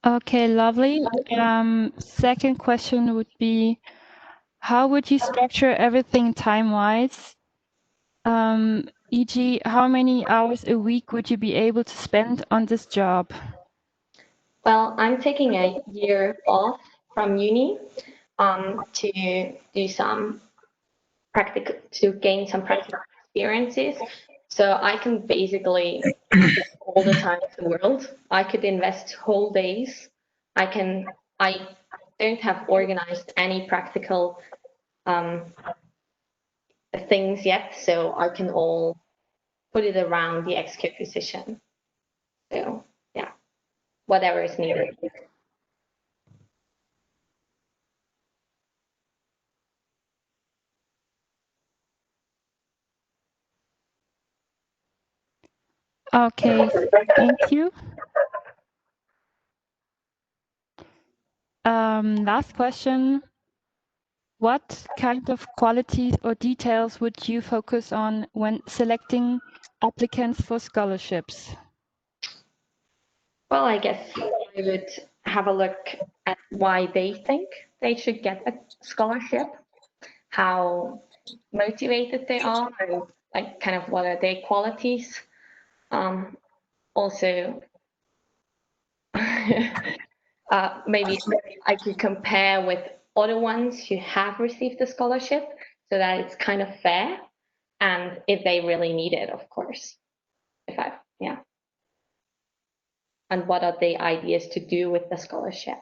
Okay, lovely. Second question would be, how would you structure everything time-wise? E.g., how many hours a week would you be able to spend on this job? Well, I'm taking a year off from uni to do some to gain some practical experiences. So I can basically get all the time in the world. I could invest whole days. I don't have organized any practical things yet, so I can all put it around the ExCo position. So yeah, whatever is needed. Okay, thank you. Last question. What kind of qualities or details would you focus on when selecting applicants for scholarships? Well, I guess I would have a look at why they think they should get a scholarship, how motivated they are, and like kind of what are their qualities. Also, maybe I could compare with other ones who have received the scholarship so that it's kind of fair, and if they really need it, of course. Yeah. And what are the ideas to do with the scholarship?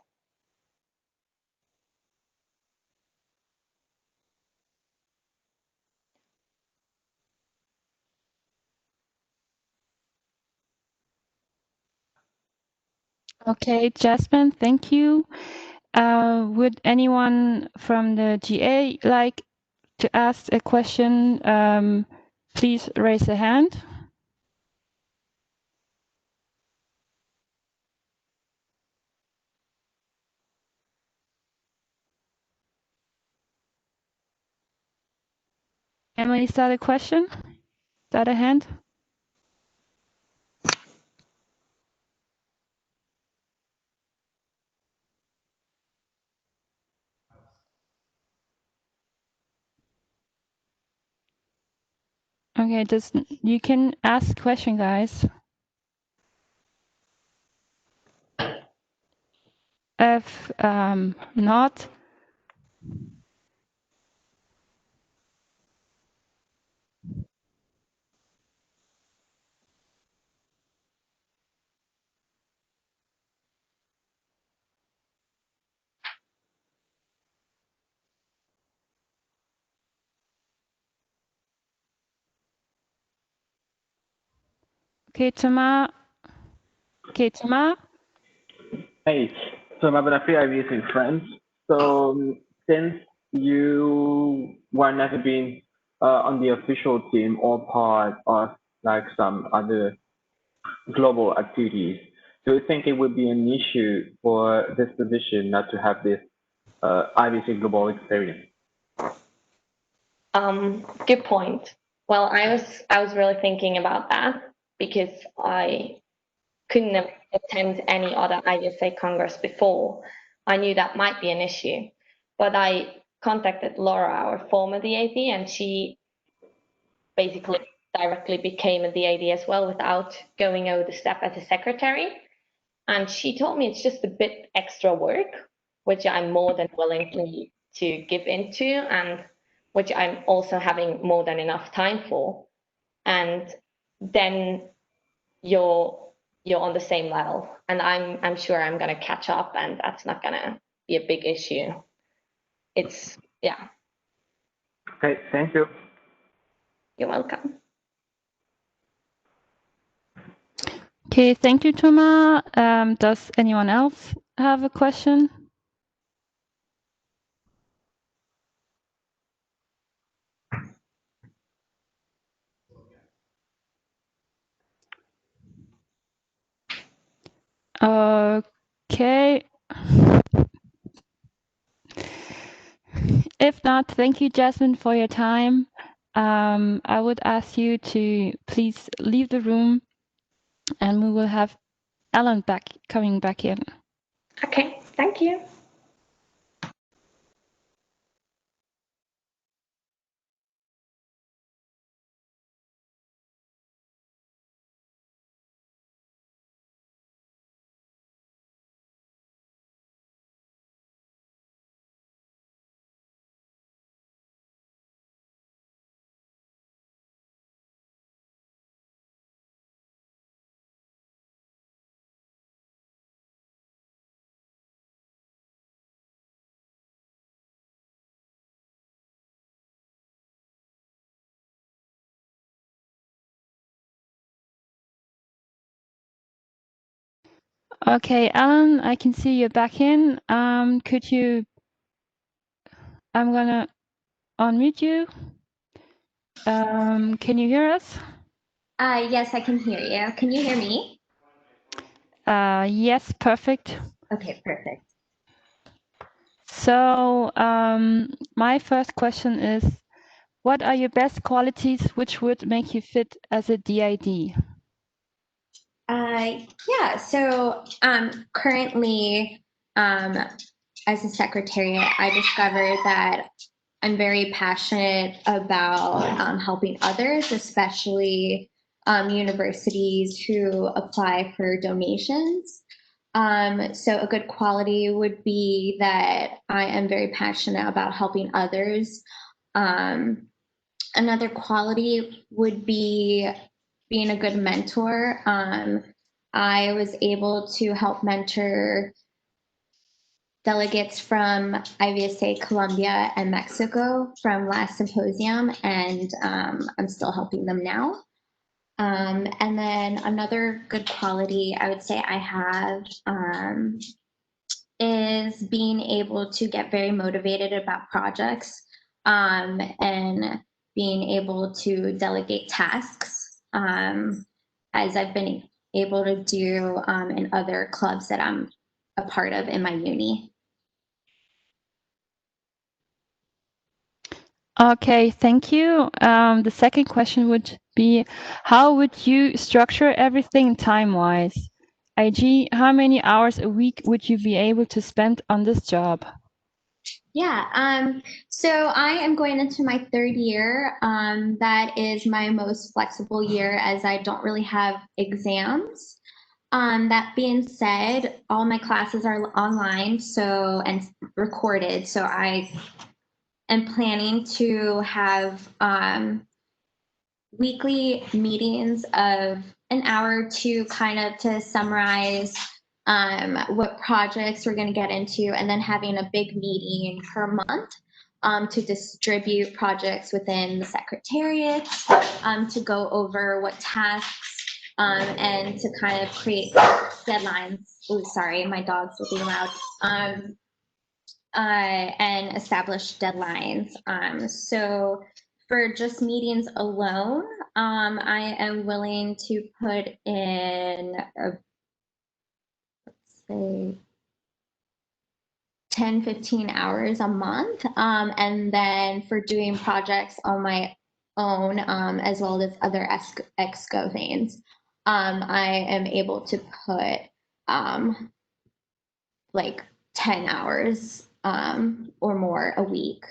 Okay, Jasmine, thank you. Would anyone from the GA like to ask a question? Please raise a hand. Emily, is that a question? Is that a hand? Okay, you can ask question, guys. If not, okay, Thomas. Okay, Thomas. Hey, so my benefit I visit in France. So since you were never been on the official team or part of like some other global activities, do you think it would be an issue for this position not to have this IBC global experience? Good point. Well, I was really thinking about that because I couldn't attend any other ISA Congress before. I knew that might be an issue, but I contacted Laura, our former DAD, and she basically directly became a DAD as well without going over the step as a secretary. And she told me it's just a bit extra work, which I'm more than willing to give into, and which I'm also having more than enough time for. And then you're on the same level, and I'm sure I'm gonna catch up, and that's not gonna be a big issue. It's yeah. Okay, thank you. You're welcome. Okay, thank you, Thomas. Does anyone else have a question? Okay. If not, thank you, Jasmine, for your time. I would ask you to please leave the room, and we will have Alan coming back in. Okay, thank you. Okay, Alan, I can see you're back in. Could you? I'm gonna unmute you. Can you hear us? Yes, I can hear you. Can you hear me? Yes, perfect. Okay, perfect. So, my first question is, what are your best qualities which would make you fit as a DID? Yeah, so currently, as a secretariat, I discovered that I'm very passionate about helping others, especially universities who apply for donations. So a good quality would be that I am very passionate about helping others. Another quality would be being a good mentor. I was able to help mentor delegates from Ivsa, Colombia, and Mexico from last symposium, and I'm still helping them now. And then another good quality I would say I have is being able to get very motivated about projects and being able to delegate tasks as I've been able to do in other clubs that I'm a part of in my uni. Okay, thank you. The second question would be, how would you structure everything time-wise? IG, how many hours a week would you be able to spend on this job? Yeah, so I am going into my third year. That is my most flexible year as I don't really have exams. That being said, all my classes are online, so and recorded. So I am planning to have weekly meetings of an hour or two, kind of to summarize what projects we're going to get into, and then having a big meeting per month to distribute projects within the secretariat, to go over what tasks, and to kind of create deadlines. Oh, sorry, my dogs will be loud. And establish deadlines. So for just meetings alone, I am willing to put in, let's say, 10, 15 hours a month. And then for doing projects on my own, as well as other ExCo things, I am able to put like 10 hours or more a week.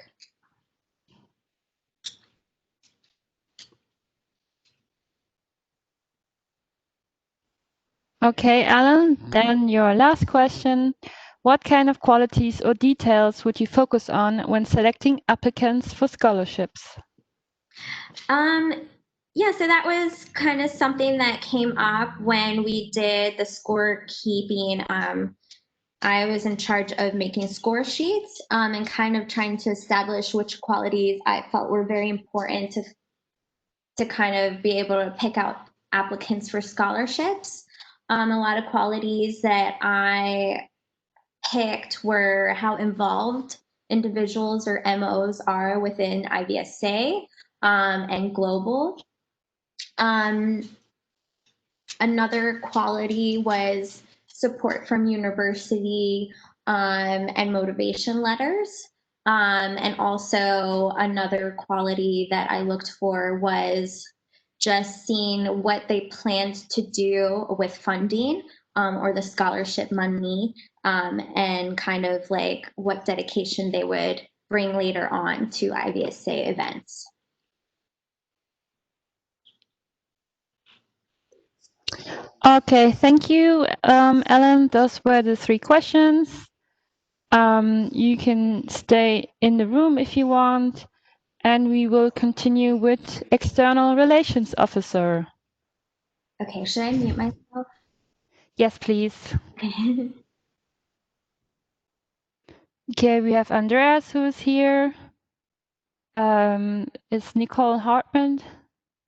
Okay, Alan, then your last question. What kind of qualities or details would you focus on when selecting applicants for scholarships? Yeah, so that was kind of something that came up when we did the scorekeeping. I was in charge of making score sheets and kind of trying to establish which qualities I felt were very important to kind of be able to pick out applicants for scholarships. A lot of qualities that I picked were how involved individuals or MOs are within IVSA and global. Another quality was support from university and motivation letters. And also another quality that I looked for was just seeing what they planned to do with funding. or the scholarship money, and kind of like what dedication they would bring later on to Ivsa events. Okay, thank you, Ellen. Those were the 3 questions. You can stay in the room if you want, and we will continue with External Relations Officer. Okay, should I mute myself? Yes, please. Okay. Okay, we have Andreas who is here. Is Nicole Hartman?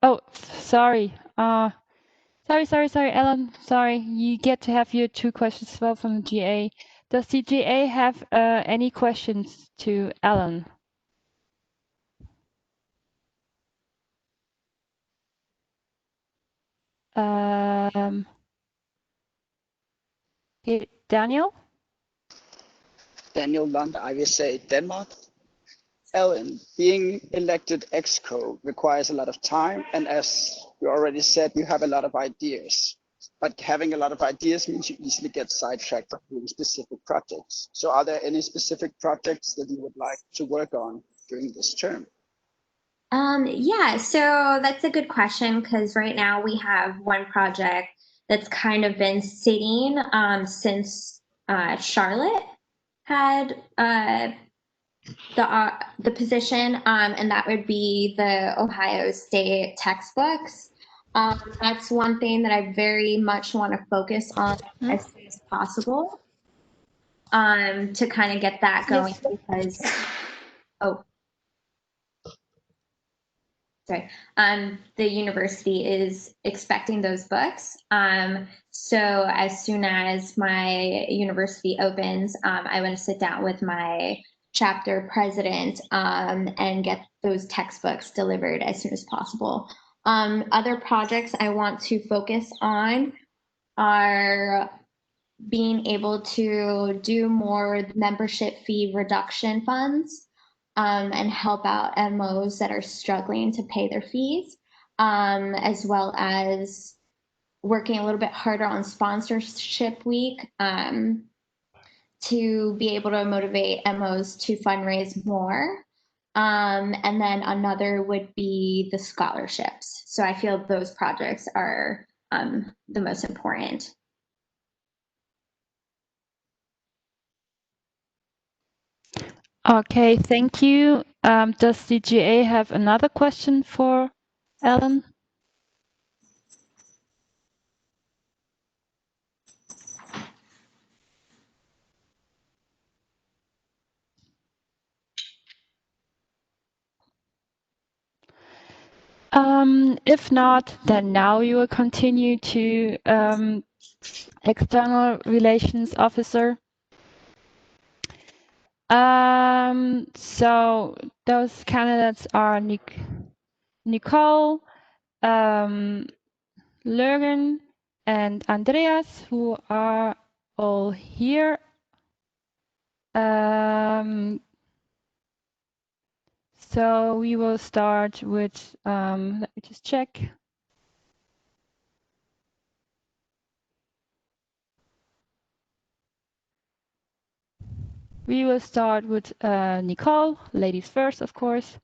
Oh, sorry. Sorry, Ellen. Sorry, you get to have your 2 questions as well from the GA. Does the GA have any questions to Ellen? Okay, Daniel? Daniel Lund, Ivsa, Denmark. Ellen, being elected ExCo requires a lot of time, and as you already said, you have a lot of ideas. But having a lot of ideas means you easily get sidetracked from doing specific projects. So are there any specific projects that you would like to work on during this term? Yeah, so that's a good question, because right now we have one project that's kind of been sitting since Charlotte had the position, and that would be the Ohio State textbooks. That's one thing that I very much want to focus on as soon as possible, to kind of get that going, because the university is expecting those books. So as soon as my university opens, I want to sit down with my chapter president and get those textbooks delivered as soon as possible. Other projects I want to focus on are being able to do more membership fee reduction funds, and help out MOs that are struggling to pay their fees, as well as working a little bit harder on sponsorship week, to be able to motivate MOs to fundraise more. And then another would be the scholarships. So I feel those projects are the most important. Okay, thank you. Does the GA have another question for Ellen? If not, then now you will continue to External Relations Officer. So those candidates are Nicole, Lurgen, and Andreas, who are all here. So we will start with, let me just check. We will start with Nicole, ladies first, of course.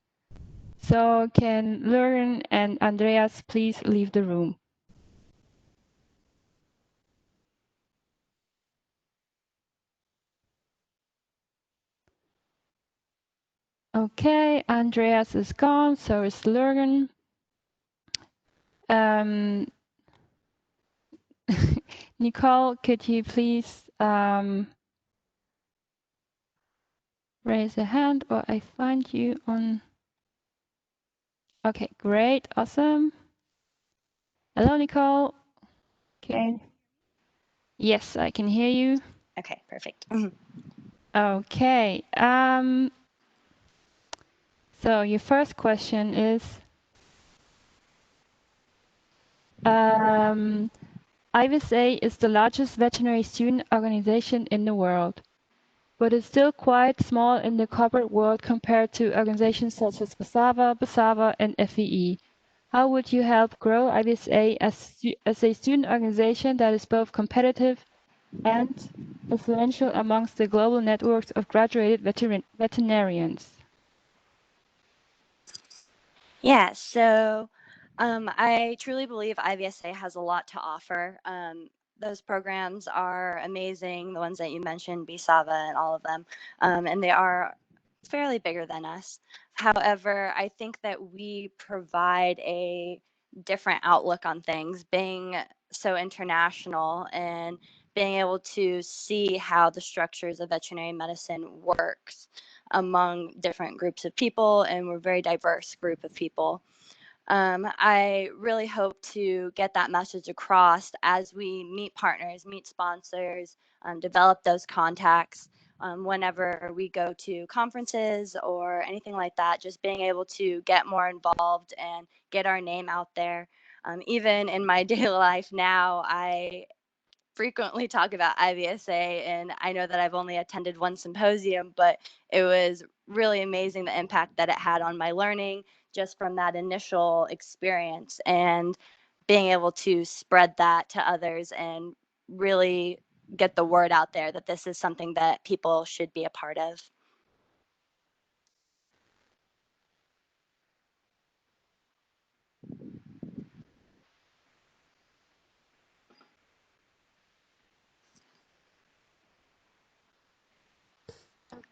So can Lurgen and Andreas please leave the room? Okay, Andreas is gone, so is Lurgen. Nicole, could you please raise a hand, or I find you on. Okay, great, awesome. Hello, Nicole. Okay. Yes, I can hear you. Okay, perfect. Okay. So your first question is, Ivsa is the largest veterinary student organization in the world, but it's still quite small in the corporate world compared to organizations such as BSAVA, and FEE. how would you help grow IBSA as a student organization that is both competitive and influential amongst the global networks of graduated veterinarians? Yeah, so I truly believe IVSA has a lot to offer. Those programs are amazing, the ones that you mentioned, BSAVA and all of them, and they are fairly bigger than us. However, I think that we provide a different outlook on things, being so international and being able to see how the structures of veterinary medicine works among different groups of people, and we're a very diverse group of people. I really hope to get that message across as we meet partners, meet sponsors, develop those contacts. Whenever we go to conferences or anything like that, just being able to get more involved and get our name out there. Even in my daily life now, I frequently talk about IVSA, and I know that I've only attended one symposium, but it was really amazing the impact that it had on my learning just from that initial experience, and being able to spread that to others and really get the word out there that this is something that people should be a part of.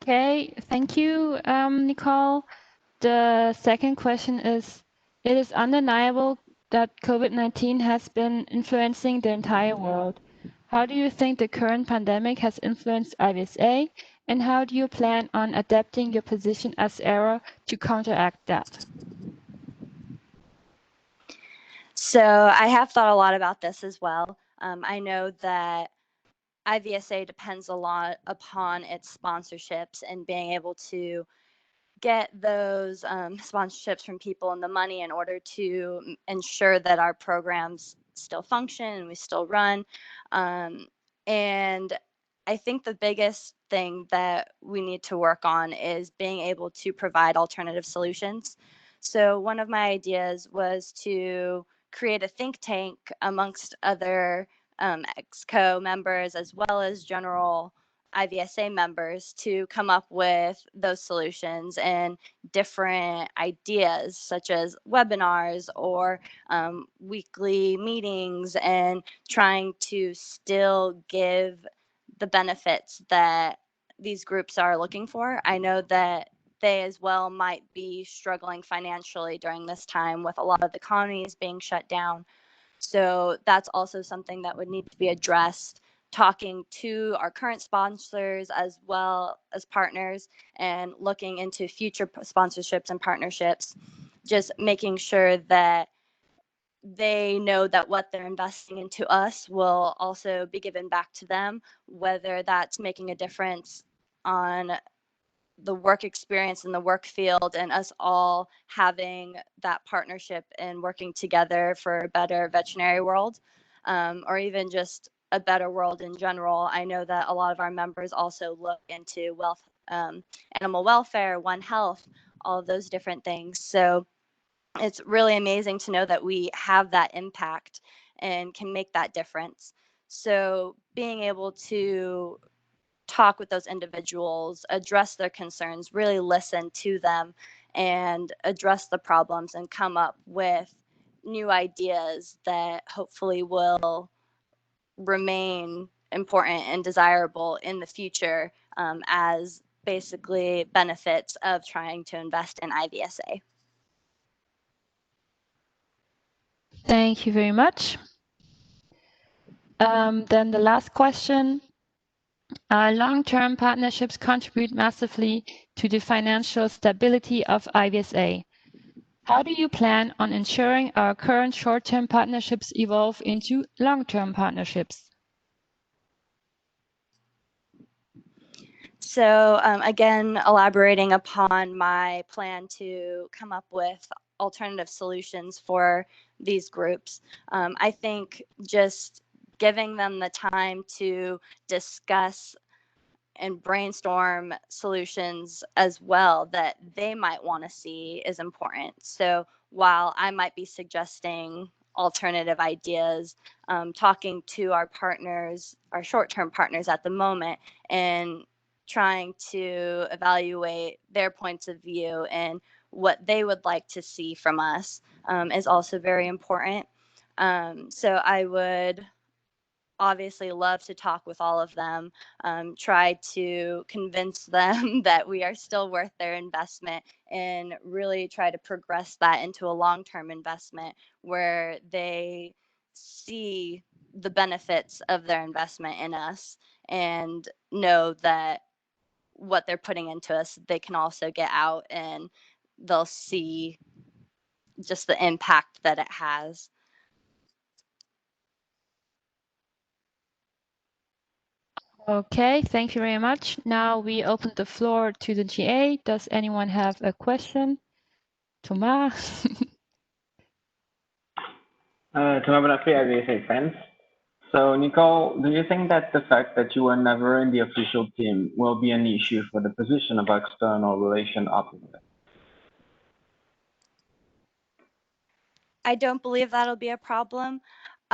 Okay, thank you, Nicole. The second question is, it is undeniable that COVID-19 has been influencing the entire world. How do you think the current pandemic has influenced IVSA, and how do you plan on adapting your position as ERA to counteract that? So I have thought a lot about this as well. I know that IVSA depends a lot upon its sponsorships and being able to get those sponsorships from people and the money in order to ensure that our programs still function and we still run. And I think the biggest thing that we need to work on is being able to provide alternative solutions. So one of my ideas was to create a think tank amongst other ExCo members as well as general IVSA members to come up with those solutions and different ideas, such as webinars or weekly meetings, and trying to still give the benefits that these groups are looking for. I know that they as well might be struggling financially during this time with a lot of the economies being shut down. So that's also something that would need to be addressed, talking to our current sponsors as well as partners and looking into future sponsorships and partnerships, just making sure that they know that what they're investing into us will also be given back to them, whether that's making a difference on the work experience in the work field and us all having that partnership and working together for a better veterinary world, or even just a better world in general. I know that a lot of our members also look into animal welfare, One Health, all of those different things. So it's really amazing to know that we have that impact and can make that difference. So being able to talk with those individuals, address their concerns, really listen to them and address the problems and come up with new ideas that hopefully will remain important and desirable in the future, as basically benefits of trying to invest in IVSA. Thank you very much. Then the last question. Long-term partnerships contribute massively to the financial stability of IVSA. How do you plan on ensuring our current short-term partnerships evolve into long-term partnerships? So again, elaborating upon my plan to come up with alternative solutions for these groups, I think just giving them the time to discuss and brainstorm solutions as well that they might want to see is important. So while I might be suggesting alternative ideas, talking to our partners, our short-term partners at the moment, and trying to evaluate their points of view and what they would like to see from us is also very important. So I would obviously love to talk with all of them, try to convince them that we are still worth their investment, and really try to progress that into a long-term investment where they see the benefits of their investment in us and know that what they're putting into us, they can also get out, and they'll see just the impact that it has. Okay, thank you very much. Now we open the floor to the GA. Does anyone have a question? Thomas? Thomas Bonafé, IVSA friends. So, Nicole, do you think that the fact that you were never in the official team will be an issue for the position of external relation officer? I don't believe that'll be a problem.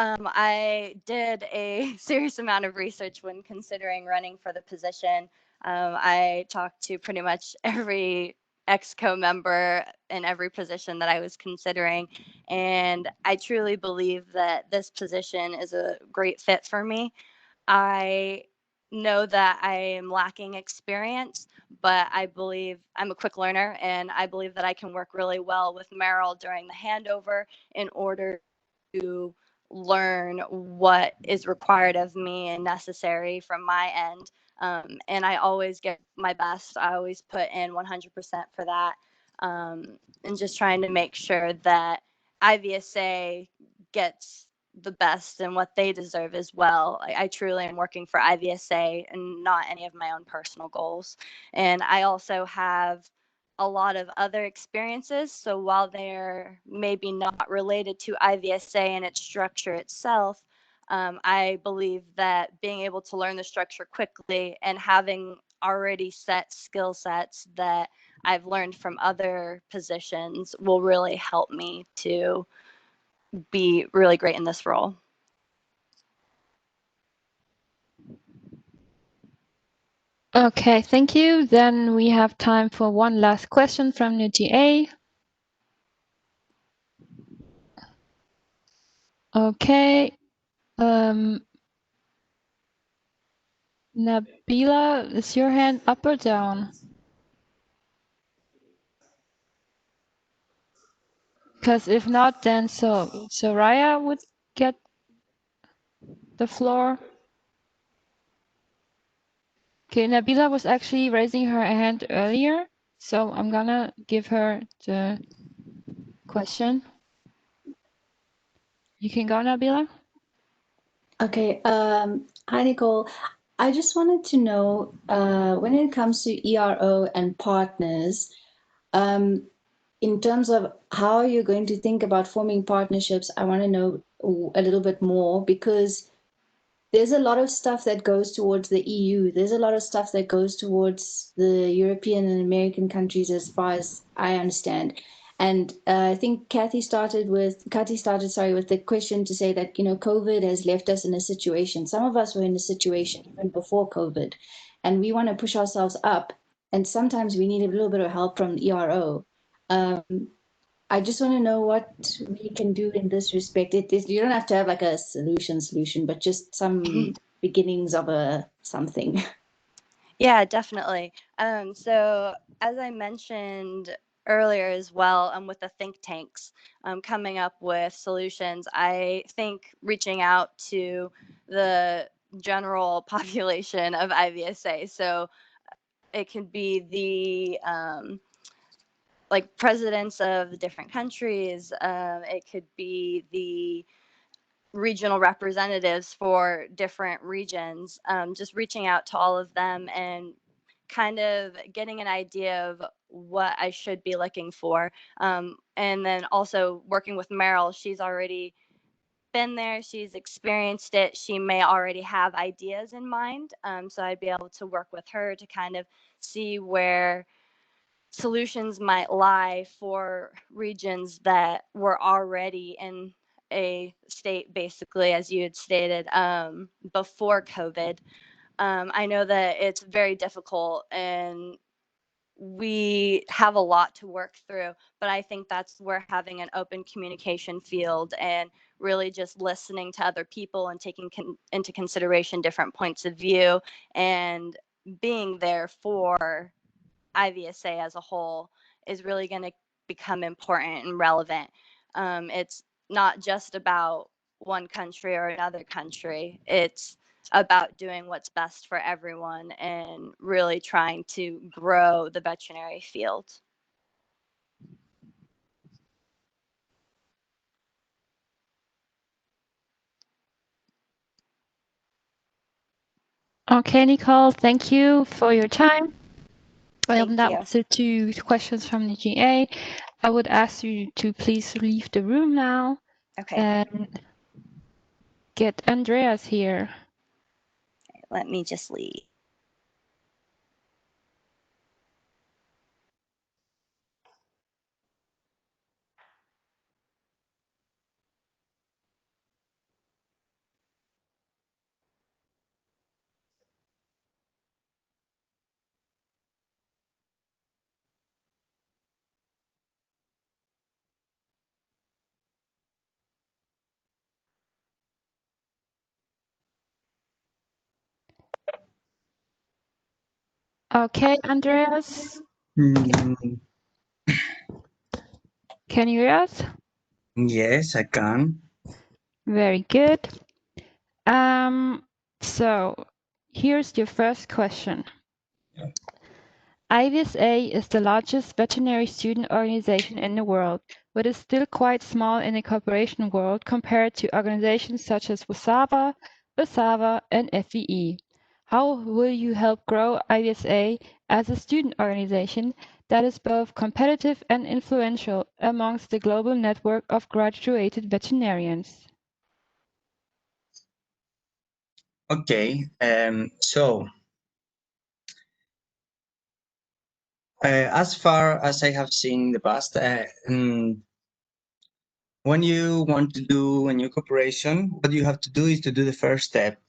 I did a serious amount of research when considering running for the position. I talked to pretty much every ExCo member in every position that I was considering, and I truly believe that this position is a great fit for me. I know that I am lacking experience, but I believe I'm a quick learner, and I believe that I can work really well with Meryl during the handover in order to learn what is required of me and necessary from my end. And I always get my best. I always put in 100% for that. And just trying to make sure that IVSA gets the best and what they deserve as well. I truly am working for IVSA and not any of my own personal goals. And I also have a lot of other experiences. So while they're maybe not related to IVSA and its structure itself, I believe that being able to learn the structure quickly and having already set skill sets that I've learned from other positions will really help me to be really great in this role. Okay, thank you. Then we have time for one last question from the GA. Okay. Nabila, is your hand up or down? Because if not, then Soraya would get the floor. Okay, Nabila was actually raising her hand earlier, so I'm gonna give her the question. You can go, Nabila. Okay. Hi, Nicole. I just wanted to know when it comes to ERO and partners, in terms of how you're going to think about forming partnerships, I want to know a little bit more, because there's a lot of stuff that goes towards the EU. There's a lot of stuff that goes towards the European and American countries, as far as I understand. And I think Kathy started, with the question to say that, COVID has left us in a situation. Some of us were in a situation even before COVID, and we want to push ourselves up. And sometimes we need a little bit of help from ERO. I just want to know what we can do in this respect. You don't have to have like a solution, but just some beginnings of something. Yeah, definitely. So as I mentioned earlier as well, with the think tanks coming up with solutions, I think reaching out to the general population of IVSA. So it could be the like presidents of the different countries. It could be the regional representatives for different regions, just reaching out to all of them and kind of getting an idea of what I should be looking for. And then also working with Meryl, she's already been there, she's experienced it, she may already have ideas in mind. So I'd be able to work with her to kind of see where solutions might lie for regions that were already in a state, basically, as you had stated, before COVID. I know that it's very difficult and we have a lot to work through, but I think that's where having an open communication field and really just listening to other people and taking into consideration different points of view and being there for IVSA as a whole is really going to become important and relevant. It's not just about one country or another country. It's about doing what's best for everyone and really trying to grow the veterinary field. Okay, Nicole, thank you for your time. Thank that you. was the 2 questions from the GA. I would ask you to please leave the room now. Okay. And get Andreas here. Let me just leave. Okay, Andreas, Mm, can you hear us? yes, I can. Very good. So here's your first question. IVSA is the largest veterinary student organization in the world, but is still quite small in the corporation world compared to organizations such as WSAVA, BSAVA, and FVE. How will you help grow IVSA as a student organization that is both competitive and influential amongst the global network of graduated veterinarians? Okay, so as far as I have seen in the past, when you want to do a new corporation, what you have to do is to do the first step.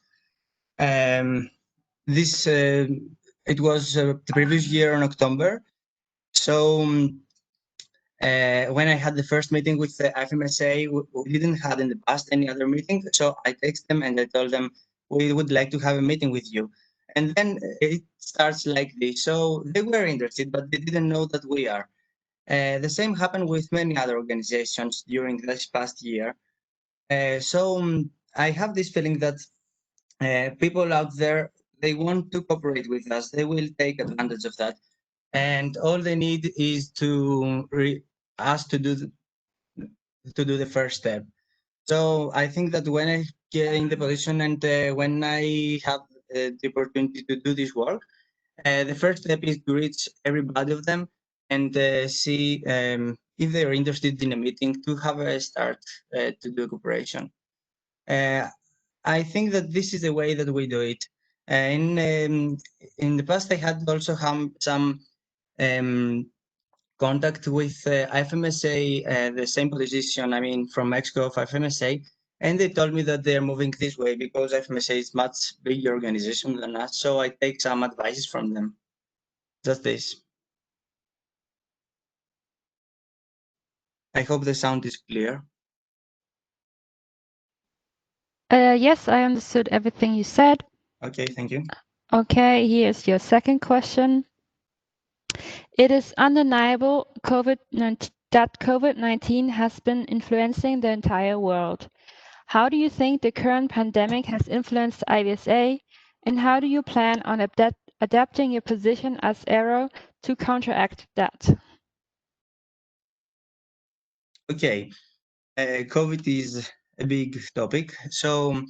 This it was the previous year in October. So when I had the first meeting with the FMSA, we didn't have in the past any other meeting. So I texted them and I told them we would like to have a meeting with you. And then it starts like this. So they were interested, but they didn't know that we are. The same happened with many other organizations during this past year. I have this feeling that people out there, they want to cooperate with us. They will take advantage of that. And all they need is to us to do the first step. So I think that when I get in the position and when I have the opportunity to do this work, the first step is to reach everybody of them and see if they're interested in a meeting to have a start to do cooperation. I think that this is the way that we do it. In the past, I had also some contact with IFMSA, the same position, I mean, from ExCo of IFMSA, and they told me that they're moving this way because IFMSA is much bigger organization than us, so I take some advices from them. Just this. I hope the sound is clear. Yes, I understood everything you said. Okay, thank you. Okay, here's your second question. It is undeniable that COVID-19 has been influencing the entire world. How do you think the current pandemic has influenced IVSA, and how do you plan on adapting your position as Aero to counteract that? Okay, COVID is a big topic. So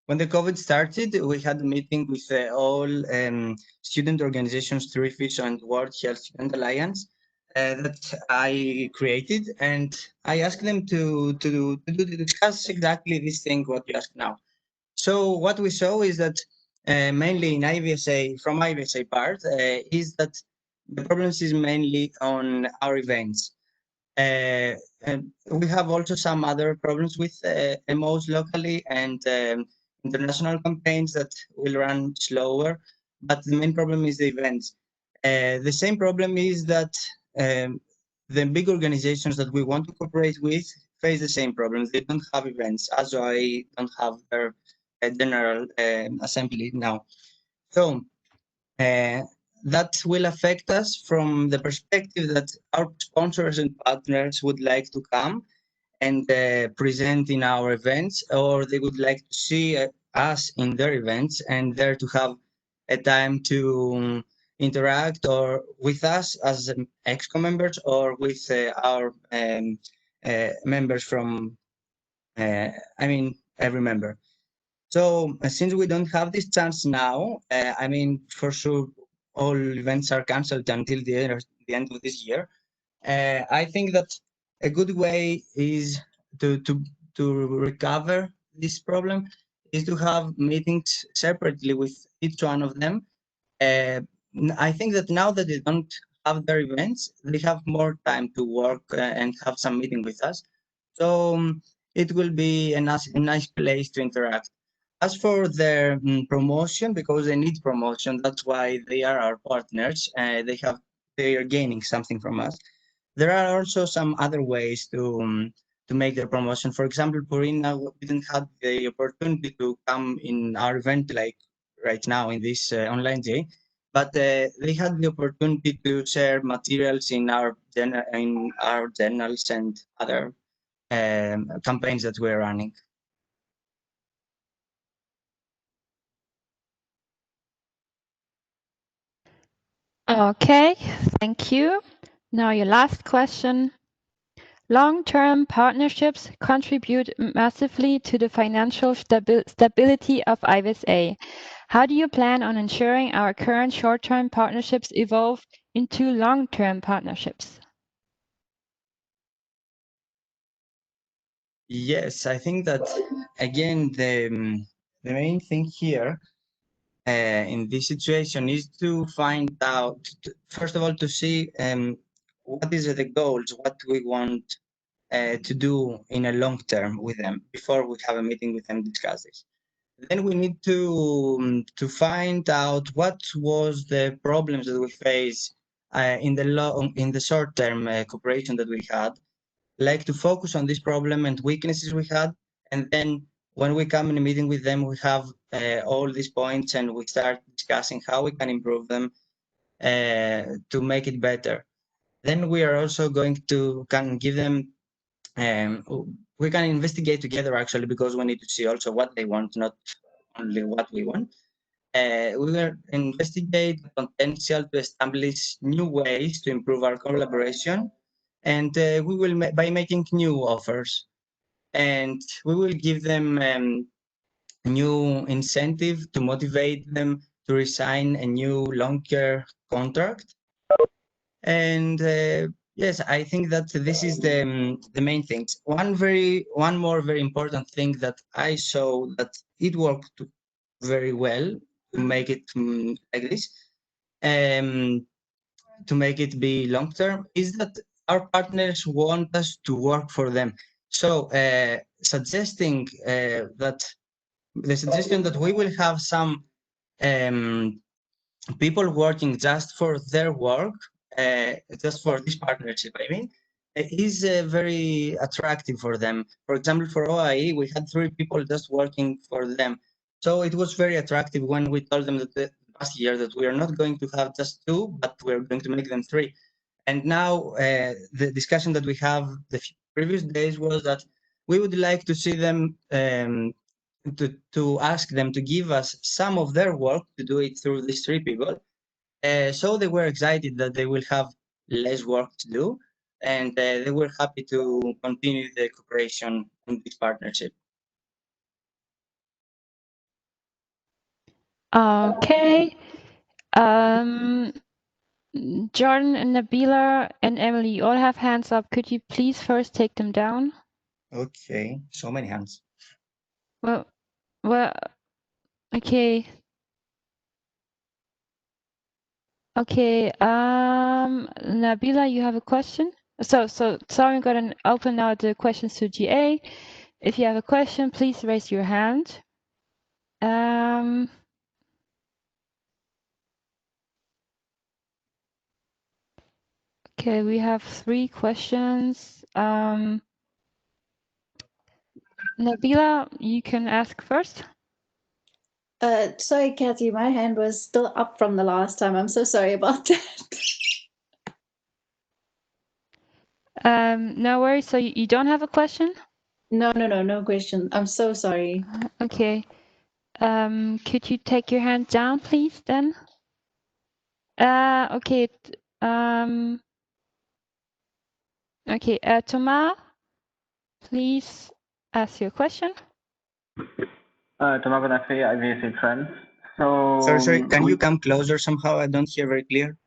when the COVID started, we had a meeting with all student organizations through Ivsa and World Health Student Alliance that I created, and I asked them to discuss exactly this thing what you asked now. So what we saw is that mainly in IVSA, from IVSA part, is that the problems is mainly on our events. And we have also some other problems with MOs locally and international campaigns that will run slower, but the main problem is the events. The same problem is that the big organizations that we want to cooperate with face the same problems. They don't have events, as I don't have their general assembly now. So that will affect us from the perspective that our sponsors and partners would like to come and present in our events, or they would like to see us in their events and there to have a time to interact or with us as ExCo members or with our members from, I mean, every member. So since we don't have this chance now, I mean, for sure, all events are cancelled until the end of this year. I think that a good way is to recover this problem is to have meetings separately with each one of them. I think that now that they don't have their events, they have more time to work and have some meeting with us. So it will be a nice place to interact. As for their promotion, because they need promotion, that's why they are our partners. They are gaining something from us. There are also some other ways to make their promotion. For example, Purina didn't have the opportunity to come in our event like right now in this online day, but they had the opportunity to share materials in our journals and other campaigns that we're running. Okay, thank you. Now your last question. Long-term partnerships contribute massively to the financial stability of Ibsa. How do you plan on ensuring our current short-term partnerships evolve into long-term partnerships? Yes, I think that again the main thing here in this situation is to find out, first of all, to see what is the goals, what we want to do in a long term with them before we have a meeting with them, discuss this. Then we need to find out what was the problems that we face in the short term cooperation that we had, like to focus on this problem and weaknesses we had, and then when we come in a meeting with them, we have all these points and we start discussing how we can improve them to make it better. Then we are also going to can give them, we can investigate together actually, because we need to see also what they want, not only what we want. We will investigate the potential to establish new ways to improve our collaboration, and we will by making new offers, and we will give them new incentive to motivate them to resign a new longer contract. And yes, I think that this is the main things. One more very important thing that I saw that it worked very well to make it like this, to make it be long term, is that our partners want us to work for them. So suggesting that the suggestion that we will have some people working just for their work, just for this partnership, I mean, is very attractive for them. For example, for OIE, we had 3 people just working for them. So it was very attractive when we told them that the past year that we are not going to have just 2, but we're going to make them 3. And now the discussion that we have the previous days was that we would like to see them to ask them to give us some of their work to do it through these 3 people. So they were excited that they will have less work to do, and they were happy to continue the cooperation in this partnership. Okay. Jordan and Nabila and Emily, you all have hands up. Could you please first take them down? Okay, so many hands. Well, okay. Okay, Nabila, you have a question? So I'm going to open now the questions to GA. If you have a question, please raise your hand. Okay, we have 3 questions. Nabila, you can ask first. Sorry, Kathy, my hand was still up from the last time. I'm so sorry about that. No worries. So you don't have a question? No question. I'm so sorry. Okay. Could you take your hand down, please, then? Okay. Okay. Thomas, please ask your question. Thomas Bonafé, IVC Friends. So Sorry, can you come closer somehow? I don't hear very clear.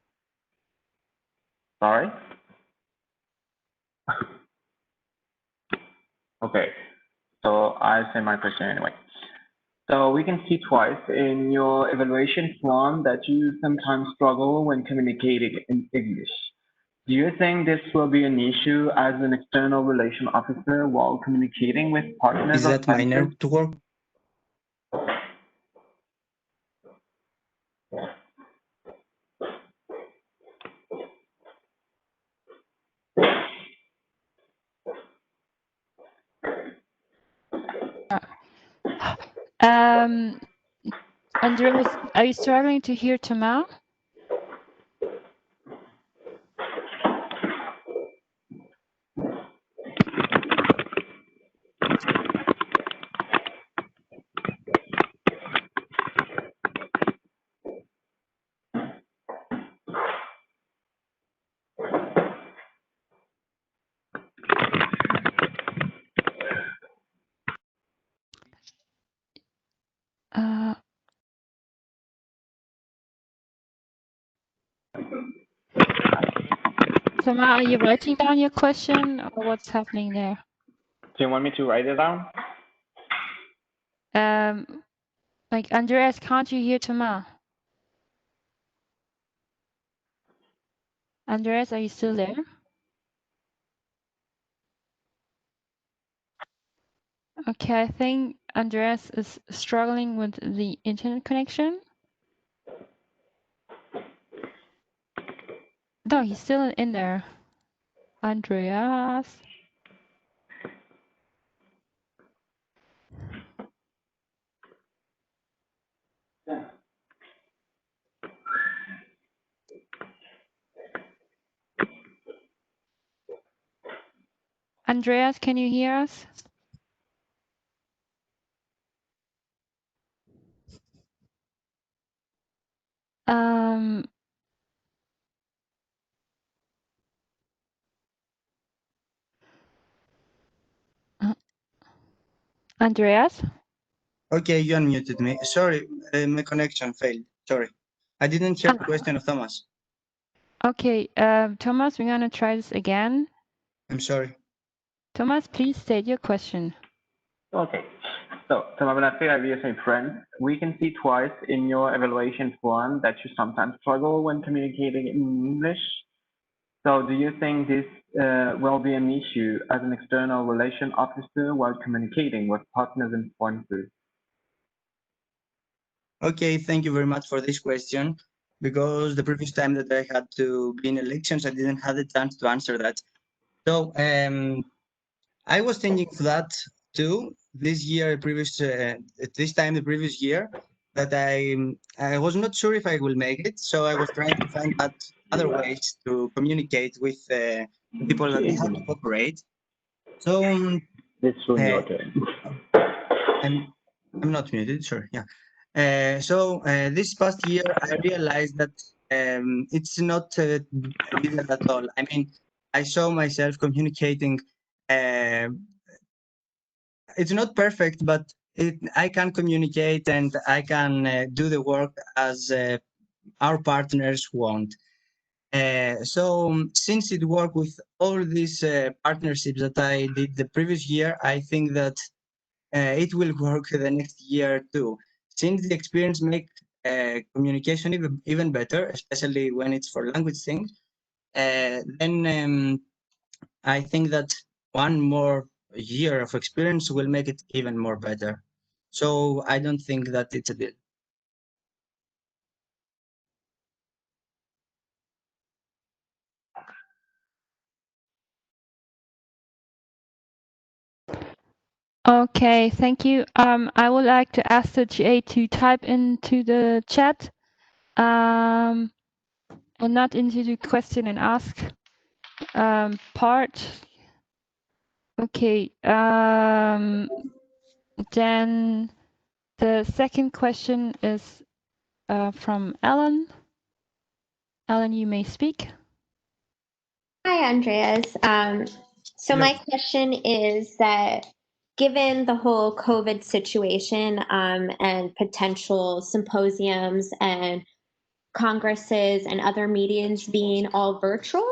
Sorry? Okay, so I'll say my question anyway. So we can see twice in your evaluation form that you sometimes struggle when communicating in English. Do you think this will be an issue as an external relation officer while communicating with partners? Is that my network? Andreas, are you struggling to hear Thomas? Thomas, are you writing down your question or what's happening there? Do you want me to write it down? Like Andreas, can't you hear Thomas? Andreas, are you still there? Okay, I think Andreas is struggling with the internet connection. No, he's still in there. Andreas. Andreas, can you hear us? Andreas? Okay, you unmuted me. Sorry, my connection failed. Sorry. I didn't hear the question of Thomas. Okay, Thomas, we're going to try this again. I'm sorry. Thomas, please state your question. Okay, so Thomas Bonafé, IVC Friends. We can see twice in your evaluation form that you sometimes struggle when communicating in English. So do you think this will be an issue as an external relation officer while communicating with partners and sponsors? Okay, thank you very much for this question. Because the previous time that I had to be in elections, I didn't have the chance to answer that. So I was thinking of that too. This year, the previous year, that I was not sure if I will make it. So I was trying to find out other ways to communicate with people that I have to cooperate. So this will be okay. I'm not muted. Sorry. Yeah. So this past year, I realized that it's not difficult at all. I mean, I saw myself communicating. It's not perfect, but I can communicate and I can do the work as our partners want. So since it worked with all these partnerships that I did the previous year, I think that it will work the next year too. Since the experience communication even better, especially when it's for language things, then I think that one more year of experience will make it even more better. So I don't think that it's a deal. Okay, thank you. I would like to ask the GA to type into the chat, and not into the question and ask part. Okay. Then the second question is from Ellen. Ellen, you may speak. Hi, Andreas. So Hello. my question is that given the whole COVID situation and potential symposiums and congresses and other meetings being all virtual,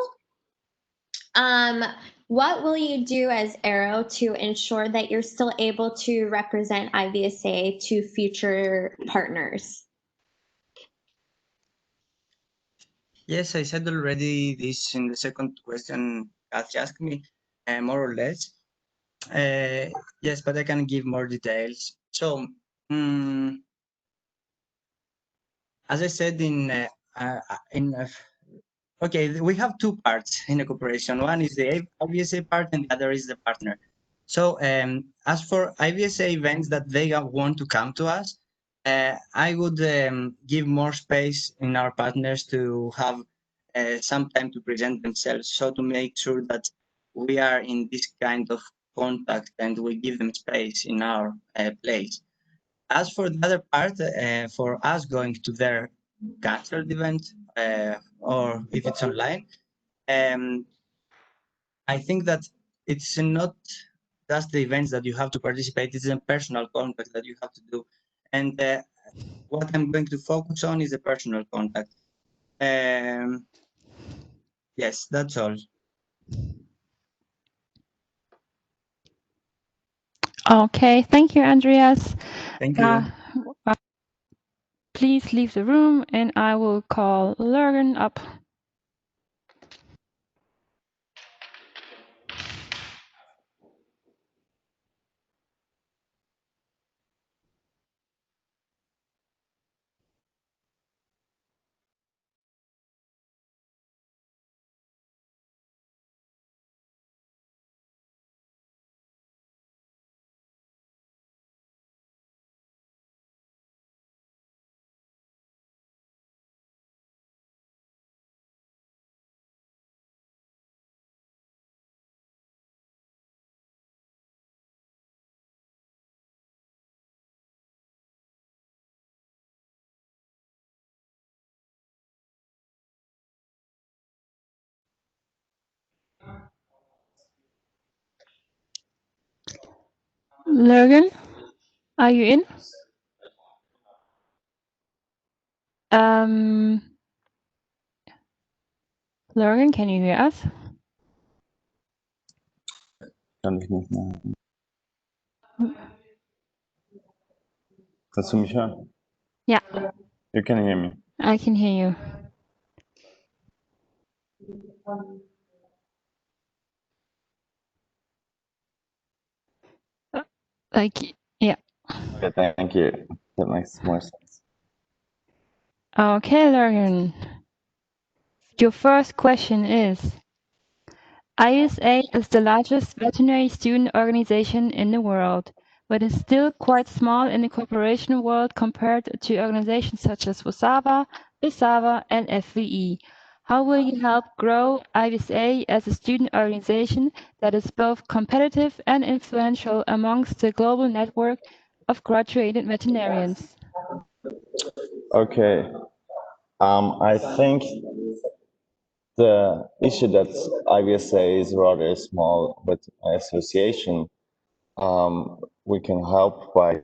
what will you do as Arrow to ensure that you're still able to represent IVSA to future partners? Yes, I said already this in the second question Kathy asked me, more or less. Yes, but I can give more details. So, as I said okay, we have two parts in a cooperation. One is the IVSA part and the other is the partner. So as for IVSA events that they want to come to us, I would give more space in our partners to have some time to present themselves, so to make sure that we are in this kind of contact and we give them space in our place. As for the other part, for us going to their cancelled event, or if it's online, I think that it's not just the events that you have to participate, it's a personal contact that you have to do. And what I'm going to focus on is the personal contact. Yes, that's all. Okay, thank you, Andreas. Thank you. Please leave the room and I will call Lurgan up. Lurgan, are you in? Lurgan, can you hear us? Kann ich nicht mehr. Kannst du mich hören? Yeah. You can hear me. I can hear you. Yeah. Okay, thank you. That makes more sense. Okay, Lurgan. Your first question is, ISA is the largest veterinary student organization in the world, but is still quite small in the cooperation world compared to organizations such as WSAVA, BSAVA, and FVE. How will you help grow ISA as a student organization that is both competitive and influential amongst the global network of graduated veterinarians? Okay. I think the issue that IVSA is rather small, but association, we can help by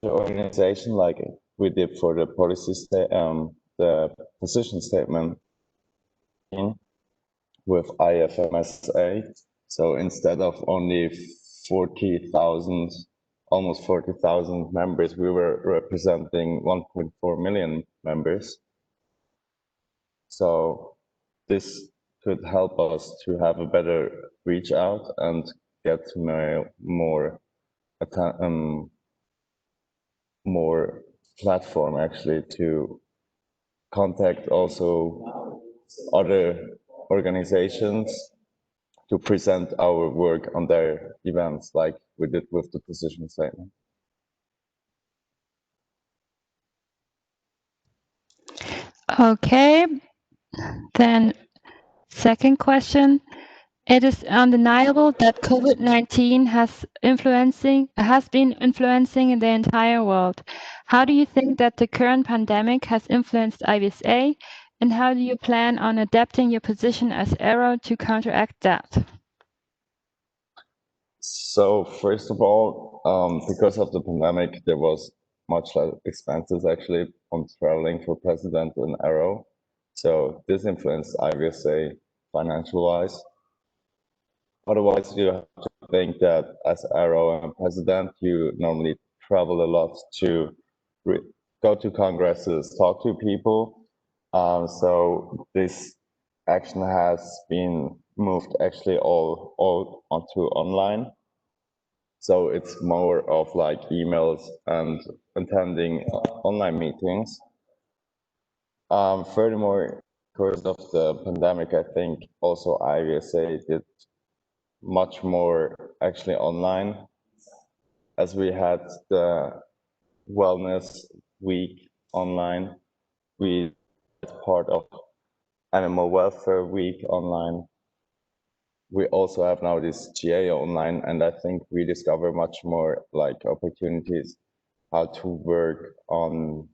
the organization, like we did for the policy the position statement with IFMSA. So instead of only 40,000 almost 40,000 members. We were representing 1.4 million members. So this could help us to have a better reach out and get to know more platform actually to contact also other organizations to present our work on their events, like we did with the position statement. Okay, then second question. It is undeniable that COVID-19 has been influencing the entire world. How do you think that the current pandemic has influenced Ibsa, and how do you plan on adapting your position as Arrow to counteract that? So first of all, because of the pandemic, there was much less expenses actually on traveling for president and Arrow. So this influenced Ibsa financial-wise. Otherwise, you have to think that as Arrow and president, you normally travel a lot to go to congresses, talk to people. So this action has been moved actually all onto online. So it's more of like emails and attending online meetings. Furthermore, because of the pandemic, I think also Ibsa did much more actually online, as we had the wellness week online. We had part of animal welfare week online. We also have now this GA online, and I think we discover much more like opportunities how to work on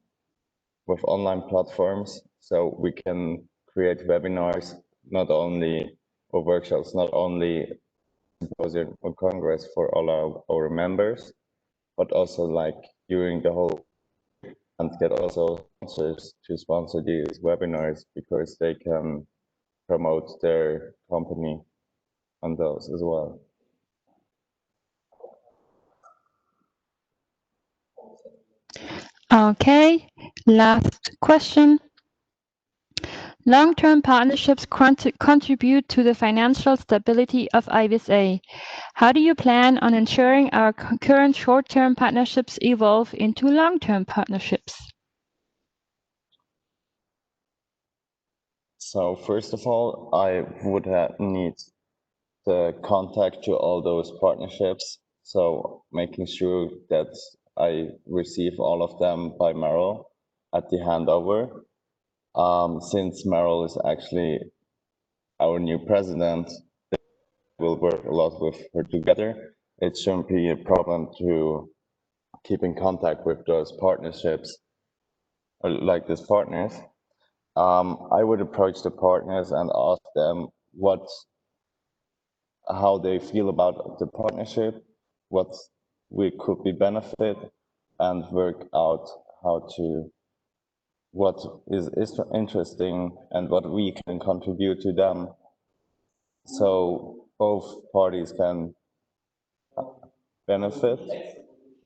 with online platforms. So we can create webinars, not only or workshops, not only symposium or congress for all our members, but also like during the whole, and get also sponsors to sponsor these webinars because they can promote their company on those as well. Okay, last question. Long-term partnerships contribute to the financial stability of Ibsa. How do you plan on ensuring our current short-term partnerships evolve into long-term partnerships? So first of all, I would need the contact to all those partnerships. So making sure that I receive all of them by Meryl at the handover. Since Meryl is actually our new president, we'll work a lot with her together. It shouldn't be a problem to keep in contact with those partnerships, like these partners. I would approach the partners and ask them how they feel about the partnership, what we could be benefit, and work out what is interesting and what we can contribute to them. So both parties can benefit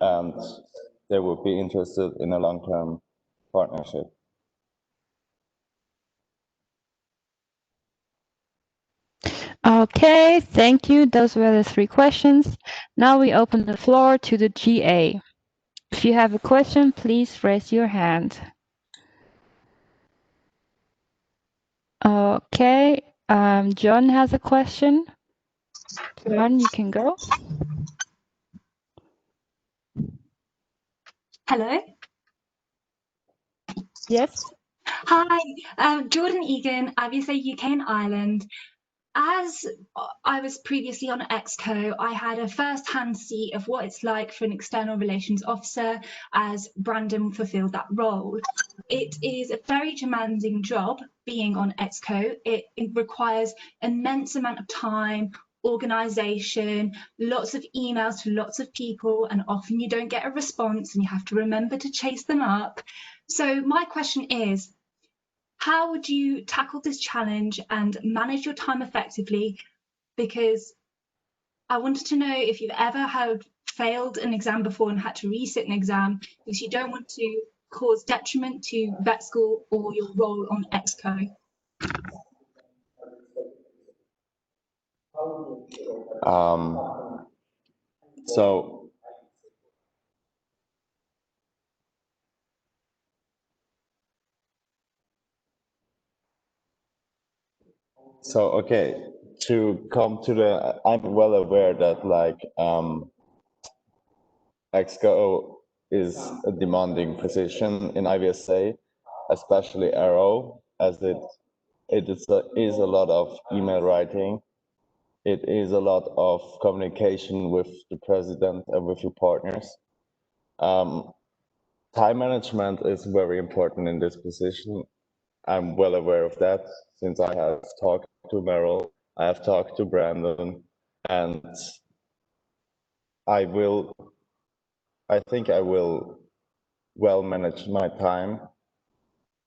and they would be interested in a long-term partnership. Okay, thank you. Those were the 3 questions. Now we open the floor to the GA. If you have a question, please raise your hand. Okay, John has a question. John, you can go. Hello. Yes. Hi, Jordan Egan, Ivsa UK and Ireland. As I was previously on ExCo, I had a first-hand seat of what it's like for an external relations officer, as Brandon fulfilled that role. It is a very demanding job being on ExCo. It requires immense amount of time, organisation, lots of emails to lots of people, and often you don't get a response and you have to remember to chase them up. So my question is, how would you tackle this challenge and manage your time effectively? Because I wanted to know if you've ever had failed an exam before and had to resit an exam, because you don't want to cause detriment to vet school or your role on ExCo. So okay, to come to the, I'm well aware that like ExCo is a demanding position in IVSA, especially Arrow, as it is a lot of email writing. It is a lot of communication with the president and with your partners. Time management is very important in this position. I'm well aware of that since I have talked to Meryl, I have talked to Brandon, and I think I will well manage my time.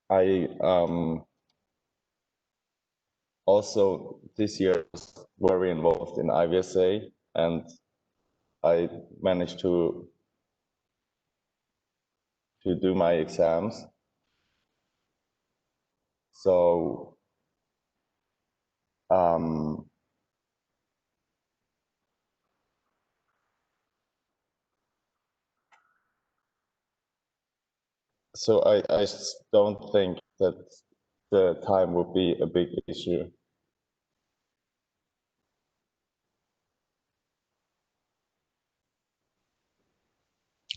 I also this year was very involved in IVSA, and I managed to do my exams. So so I don't think that the time would be a big issue.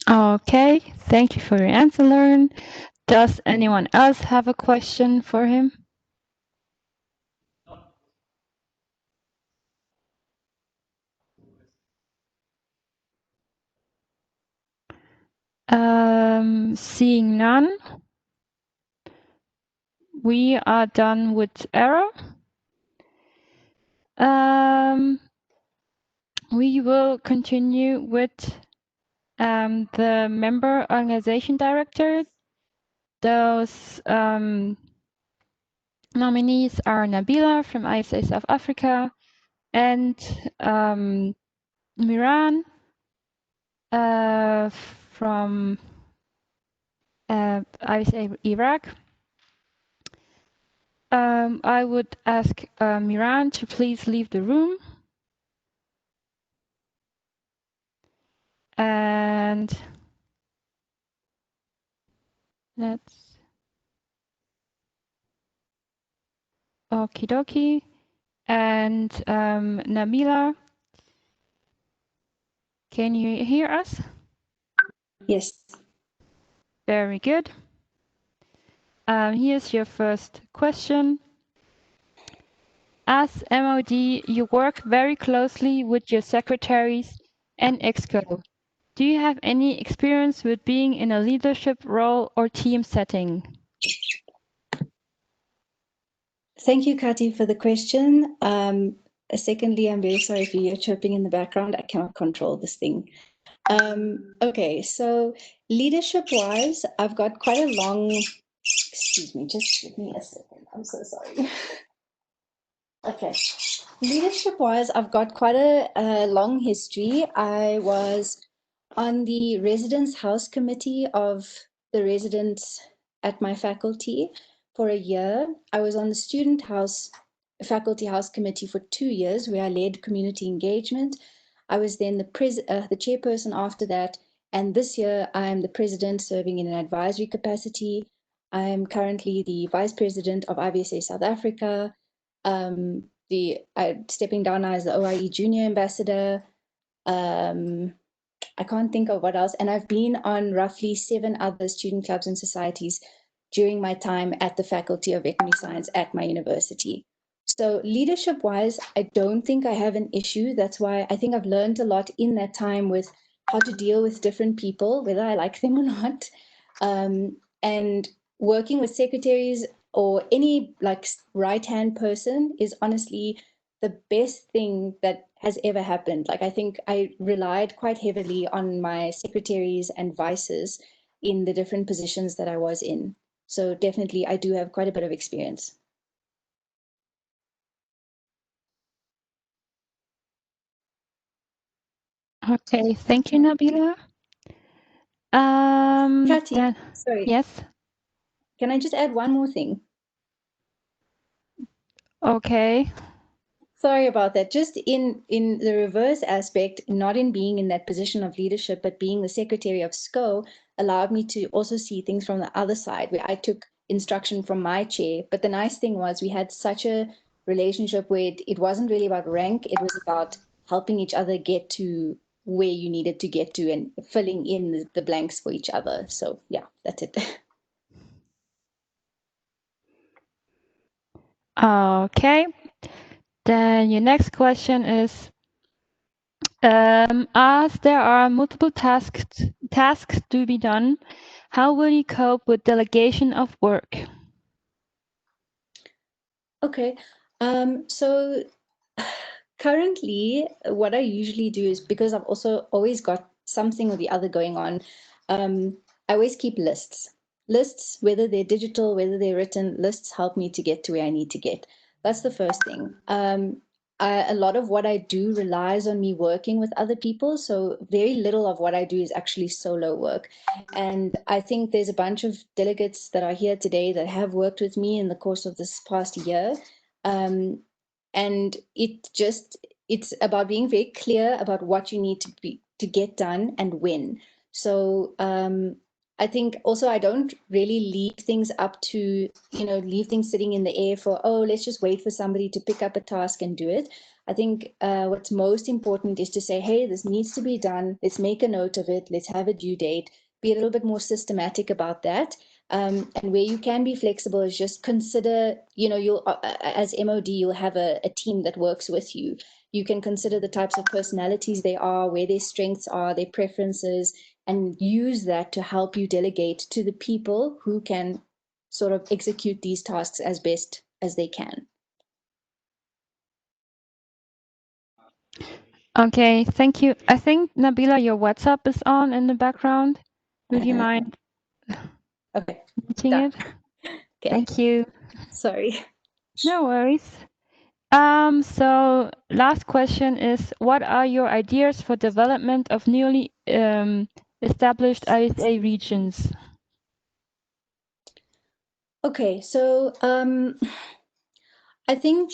Okay, thank you for your answer, Lauren. Does anyone else have a question for him? Seeing none, we are done with Arrow. We will continue with the member organization director. Those nominees are Nabila from Ivsa South Africa and Miran from Ivsa Iraq. I would ask Miran to please leave the room. And let's okie dokie. And Nabila, can you hear us? Yes. Very good. Here's your first question. As MOD, you work very closely with your secretaries and ExCo. Do you have any experience with being in a leadership role or team setting? Thank you, Kati, for the question. Secondly, I'm very sorry for you chirping in the background. I cannot control this thing. Okay, so leadership-wise, I've got quite a long, excuse me, just give me a second. I'm so sorry. Okay, leadership-wise, I've got quite a long history. I was on the Residence House Committee of the residents at my faculty for a year. I was on the Student House Faculty House Committee for 2 years, where I led community engagement. I was then the chairperson after that, and this year I am the president serving in an advisory capacity. I am currently the vice president of IVSA South Africa. Stepping down now as the OIE Junior Ambassador. I can't think of what else. And I've been on roughly 7 other student clubs and societies during my time at the Faculty of Veterinary Science at my university. So leadership-wise, I don't think I have an issue. That's why I think I've learned a lot in that time with how to deal with different people, whether I like them or not. And working with secretaries or any like right-hand person is honestly the best thing that has ever happened. Like, I think I relied quite heavily on my secretaries and vices in the different positions that I was in. So definitely, I do have quite a bit of experience. Okay, thank you, Nabila. Kati, Then, sorry. yes. Can I just add one more thing? Okay. Sorry about that. Just in the reverse aspect, not in being in that position of leadership, but being the secretary of SGO allowed me to also see things from the other side, where I took instruction from my chair. But the nice thing was we had such a relationship where it wasn't really about rank, it was about helping each other get to where you needed to get to and filling in the blanks for each other. So yeah, that's it. Okay. Then your next question is, as there are multiple tasks to be done, how will you cope with delegation of work? Okay. So currently, what I usually do is, because I've also always got something or the other going on, I always keep lists. Lists, whether they're digital, whether they're written, lists help me to get to where I need to get. That's the first thing. A lot of what I do relies on me working with other people. So very little of what I do is actually solo work. And I think there's a bunch of delegates that are here today that have worked with me in the course of this past year. And it's about being very clear about what you need to get done and when. So I think also I don't really leave things up to, leave things sitting in the air for, oh, let's just wait for somebody to pick up a task and do it. I think what's most important is to say, hey, this needs to be done. Let's make a note of it. Let's have a due date. Be a little bit more systematic about that. And where you can be flexible is just consider, you'll as MOD, you'll have a team that works with you. You can consider the types of personalities they are, where their strengths are, their preferences, and use that to help you delegate to the people who can sort of execute these tasks as best as they can. Okay, thank you. I think, Nabila, your WhatsApp is on in the background. Would you mind Okay. muting it? Okay. Thank you. Sorry. No worries. So last question is, what are your ideas for development of newly established ISA regions? Okay, so I think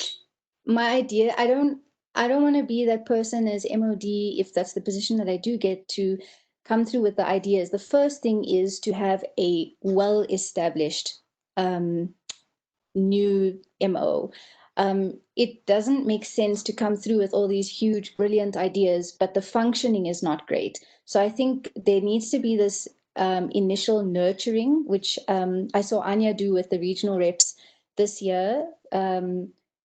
my idea, I don't want to be that person as MOD, if that's the position that I do get, to come through with the ideas. The first thing is to have a well-established new MO. It doesn't make sense to come through with all these huge, brilliant ideas, but the functioning is not great. So I think there needs to be this initial nurturing, which I saw Anya do with the regional reps this year.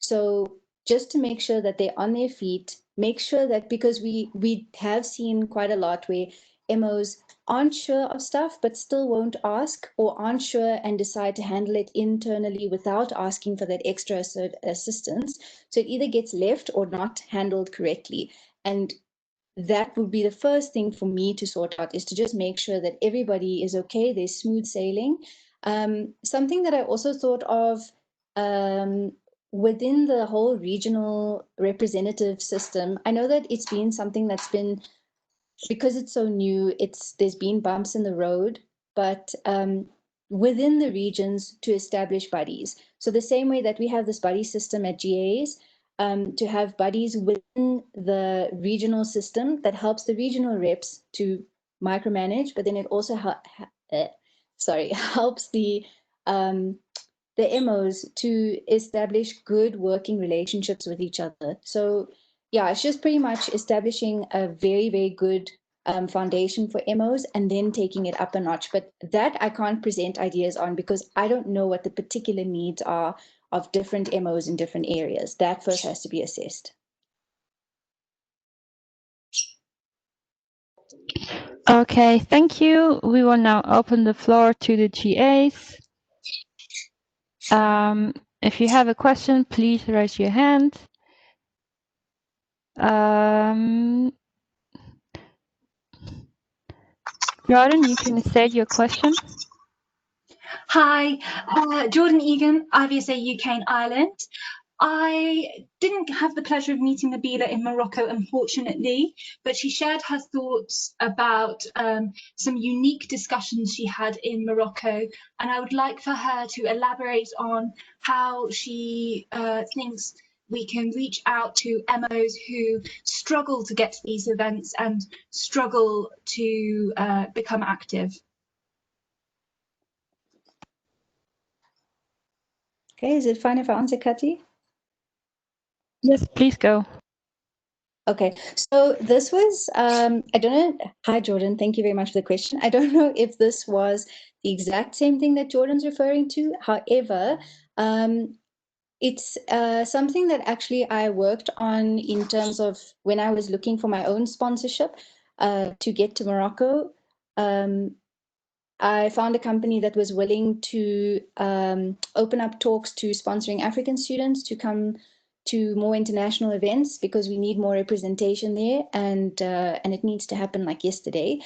So just to make sure that they're on their feet, make sure that, because we have seen quite a lot where MOs aren't sure of stuff but still won't ask, or aren't sure and decide to handle it internally without asking for that extra assistance. So it either gets left or not handled correctly. And that would be the first thing for me to sort out, is to just make sure that everybody is okay, there's smooth sailing. Something that I also thought of within the whole regional representative system, I know that it's been something that's been, because it's so new, there's been bumps in the road, but within the regions, to establish buddies. So the same way that we have this buddy system at GAs, to have buddies within the regional system that helps the regional reps to micromanage, but then it also helps the MOs to establish good working relationships with each other. So yeah, it's just pretty much establishing a very, very good foundation for MOs and then taking it up a notch. But that I can't present ideas on, because I don't know what the particular needs are of different MOs in different areas. That first has to be assessed. Okay, thank you. We will now open the floor to the GAs. If you have a question, please raise your hand. Jordan, you can state your question. Hi, Jordan Egan, IVSA UK and Ireland. I didn't have the pleasure of meeting Nabila in Morocco, unfortunately, but she shared her thoughts about some unique discussions she had in Morocco, and I would like for her to elaborate on how she thinks we can reach out to MOs who struggle to get to these events and struggle to become active. Okay, is it fine if I answer, Kati? Yes, please go. Okay, so this was, I don't know. Hi, Jordan. Thank you very much for the question. I don't know if this was the exact same thing that Jordan's referring to. However, it's something that actually I worked on in terms of when I was looking for my own sponsorship to get to Morocco. I found a company that was willing to open up talks to sponsoring African students to come to more international events because we need more representation there, and it needs to happen like yesterday.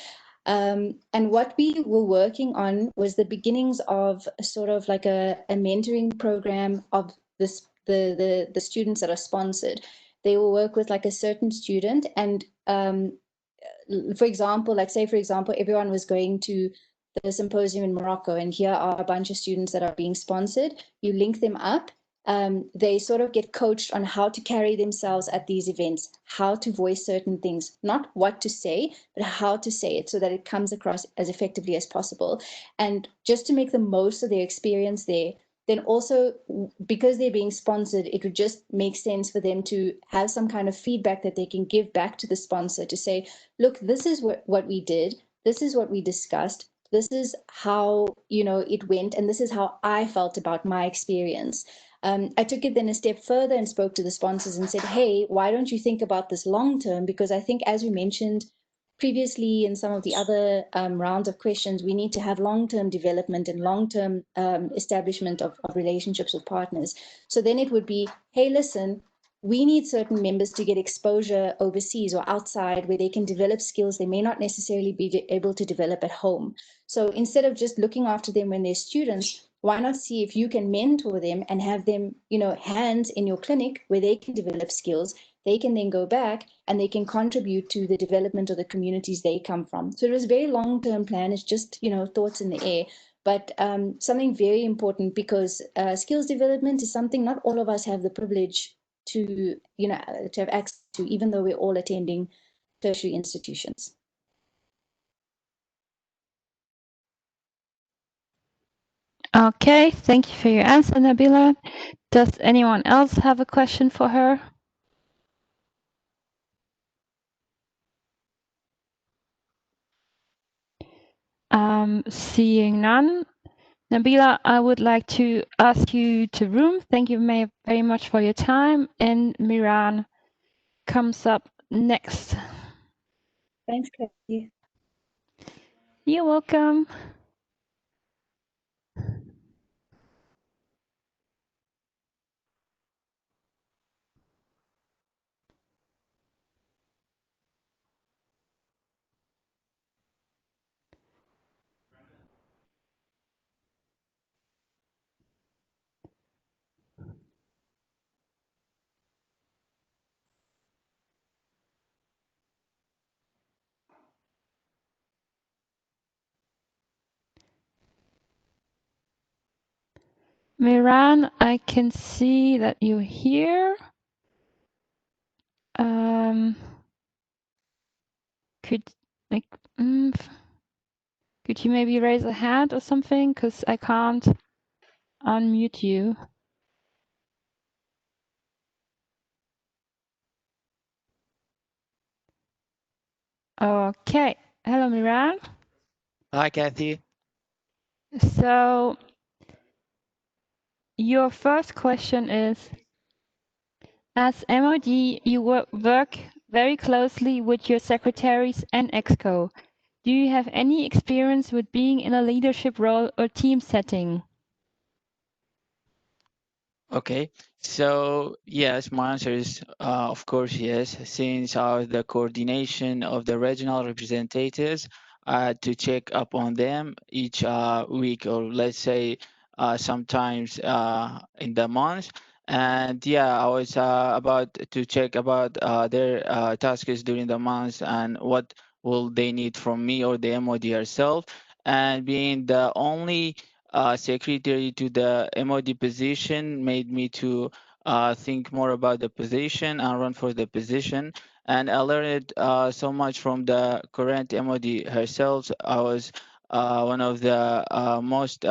And what we were working on was the beginnings of sort of like a mentoring program of this the students that are sponsored. They will work with like a certain student, and for example, like say for example, everyone was going to the symposium in Morocco, and here are a bunch of students that are being sponsored. You link them up. They sort of get coached on how to carry themselves at these events, how to voice certain things, not what to say, but how to say it so that it comes across as effectively as possible. And just to make the most of their experience there, then also because they're being sponsored, it would just make sense for them to have some kind of feedback that they can give back to the sponsor to say, look, this is what we did. This is what we discussed. This is how, it went. And this is how I felt about my experience. I took it then a step further and spoke to the sponsors and said, hey, why don't you think about this long term? Because I think, as we mentioned previously in some of the other rounds of questions, we need to have long-term development and long-term establishment of relationships with partners. So then it would be, hey, listen, we need certain members to get exposure overseas or outside where they can develop skills they may not necessarily be able to develop at home. So instead of just looking after them when they're students, why not see if you can mentor them and have them, hands in your clinic where they can develop skills. They can then go back and they can contribute to the development of the communities they come from. So it was a very long-term plan. It's just, thoughts in the air. But something very important, because skills development is something not all of us have the privilege to have access to, even though we're all attending tertiary institutions. Okay, thank you for your answer, Nabila. Does anyone else have a question for her? Seeing none, Nabila, I would like to ask you to room. Thank you very much for your time. And Miran comes up next. Thanks, Kathy. You're welcome. Miran, I can see that you're here. Could like could you maybe raise a hand or something? Because I can't unmute you. Okay. Hello, Miran. Hi, Kathy. So your first question is, as MOD, you work very closely with your secretaries and ExCo. Do you have any experience with being in a leadership role or team setting? Okay, so yes, my answer is of course yes, since I was the coordination of the regional representatives to check up on them each week, or let's say sometimes in the month. And yeah, I was about to check about their tasks during the month and what will they need from me or the MOD herself. And being the only secretary to the MOD position made me to think more about the position and run for the position. And I learned so much from the current MOD herself. I was one of the most,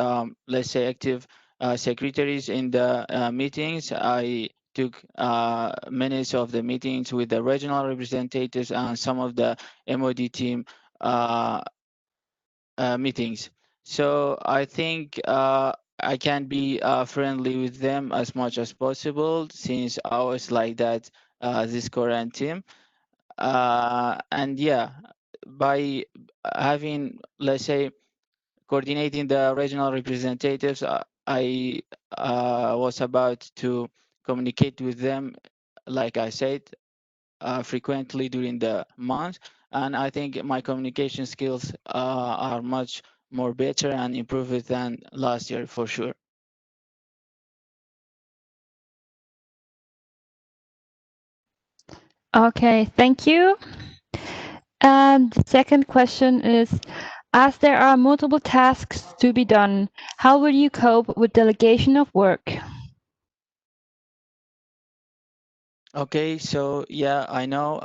let's say, active secretaries in the meetings. I took minutes of the meetings with the regional representatives and some of the MOD team meetings. So I think I can be friendly with them as much as possible since I was like that this current team. And yeah, by having, let's say, coordinating the regional representatives, I was about to communicate with them, like I said, frequently during the month. And I think my communication skills are much more better and improved than last year for sure. Okay, thank you. And the second question is, as there are multiple tasks to be done, how will you cope with delegation of work? Okay, so yeah, I know.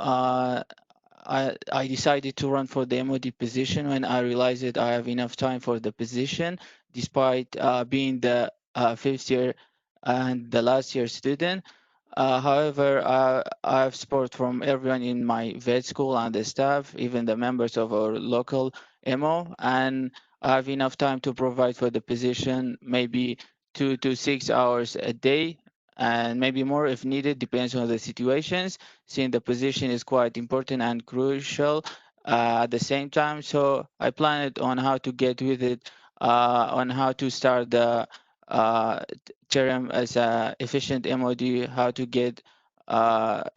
I decided to run for the MOD position when I realized that I have enough time for the position, despite being the fifth year and the last year student. However, I have support from everyone in my vet school and the staff, even the members of our local MO, and I have enough time to provide for the position, maybe 2 to 6 hours a day, and maybe more if needed, depends on the situations, since the position is quite important and crucial at the same time. So I planned on how to get with it, on how to start the term as a efficient MOD, how to get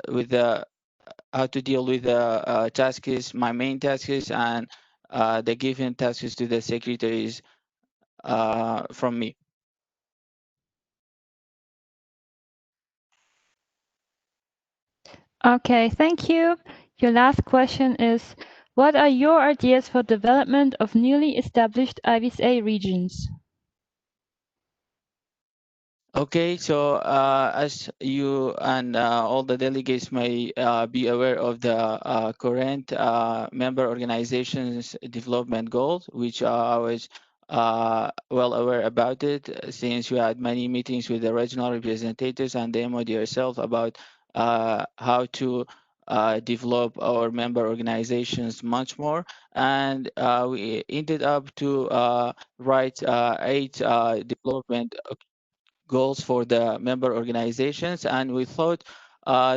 with the how to deal with the tasks, my main tasks, and the given tasks to the secretaries from me. Okay, thank you. Your last question is, what are your ideas for development of newly established Ibsa regions? Okay, so as you and all the delegates may be aware of the current member organizations development goals, which I was well aware about it since we had many meetings with the regional representatives and the MOD herself about how to develop our member organizations much more. And we ended up to write 8 development goals for the member organizations, and we thought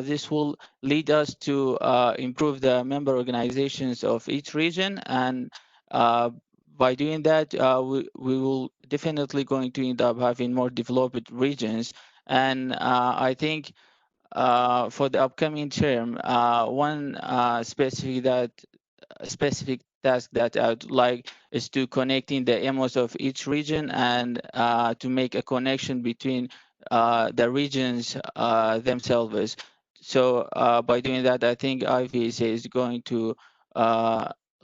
this will lead us to improve the member organizations of each region, and by doing that we will definitely going to end up having more developed regions. And I think for the upcoming term, one specific task that I would like is to connecting the MOs of each region and to make a connection between the regions themselves. So by doing that, I think IVSA is going to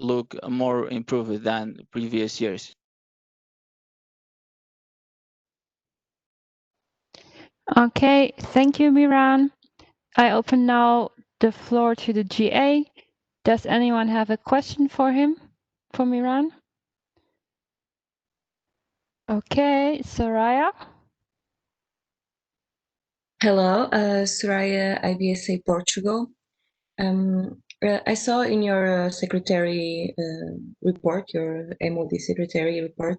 look more improved than previous years. Okay, thank you, Miran. I open now the floor to the GA. Does anyone have a question for him, for Miran? Okay, Soraya. Hello, Soraya, IBSA Portugal. I saw in your secretary report, your MOD secretary report,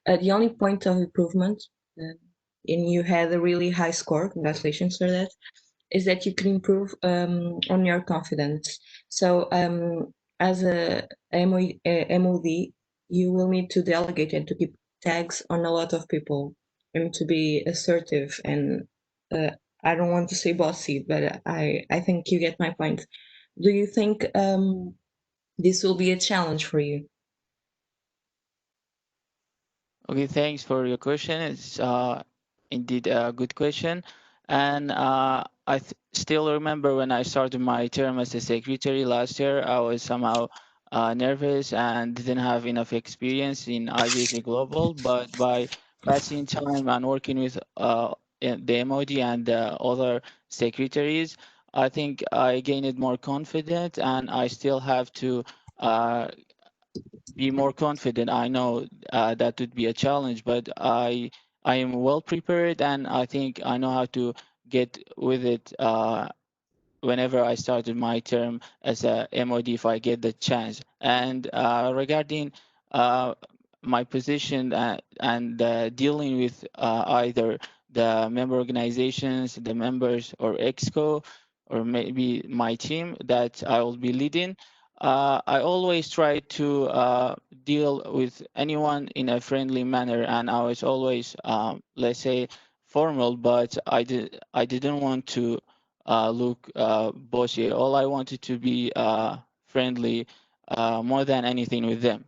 the only point of improvement, and you had a really high score, congratulations for that, is that you can improve on your confidence. So as a MOD, you will need to delegate and to keep tags on a lot of people and to be assertive and I don't want to say bossy, but I think you get my point. Do you think this will be a challenge for you? Okay, thanks for your question. It's indeed a good question. And still remember when I started my term as a secretary last year, I was somehow nervous and didn't have enough experience in IBSA Global. But by passing time and working with the MOD and other secretaries, I think I gained more confidence, and I still have to be more confident. I know that would be a challenge, but I am well prepared, and I think I know how to get with it whenever I started my term as a MOD if I get the chance. And regarding uh, my position and dealing with either the member organizations, the members, or ExCo, or maybe my team that I will be leading, I always try to deal with anyone in a friendly manner, and I was always, let's say, formal, but I didn't want to look bossy. All I wanted to be friendly more than anything with them.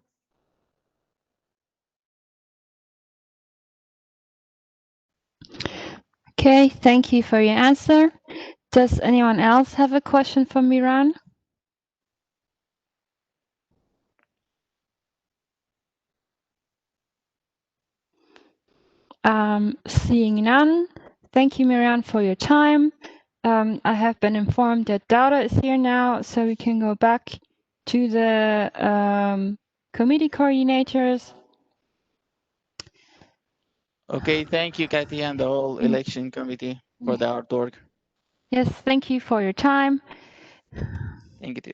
Okay, thank you for your answer. Does anyone else have a question for Miran? Seeing none, thank you, Miran, for your time. I have been informed that Dara is here now, so we can go back to the committee coordinators. Okay, thank you, Kathy, and the whole election committee for the hard work. Yes, thank you for your time. Thank you.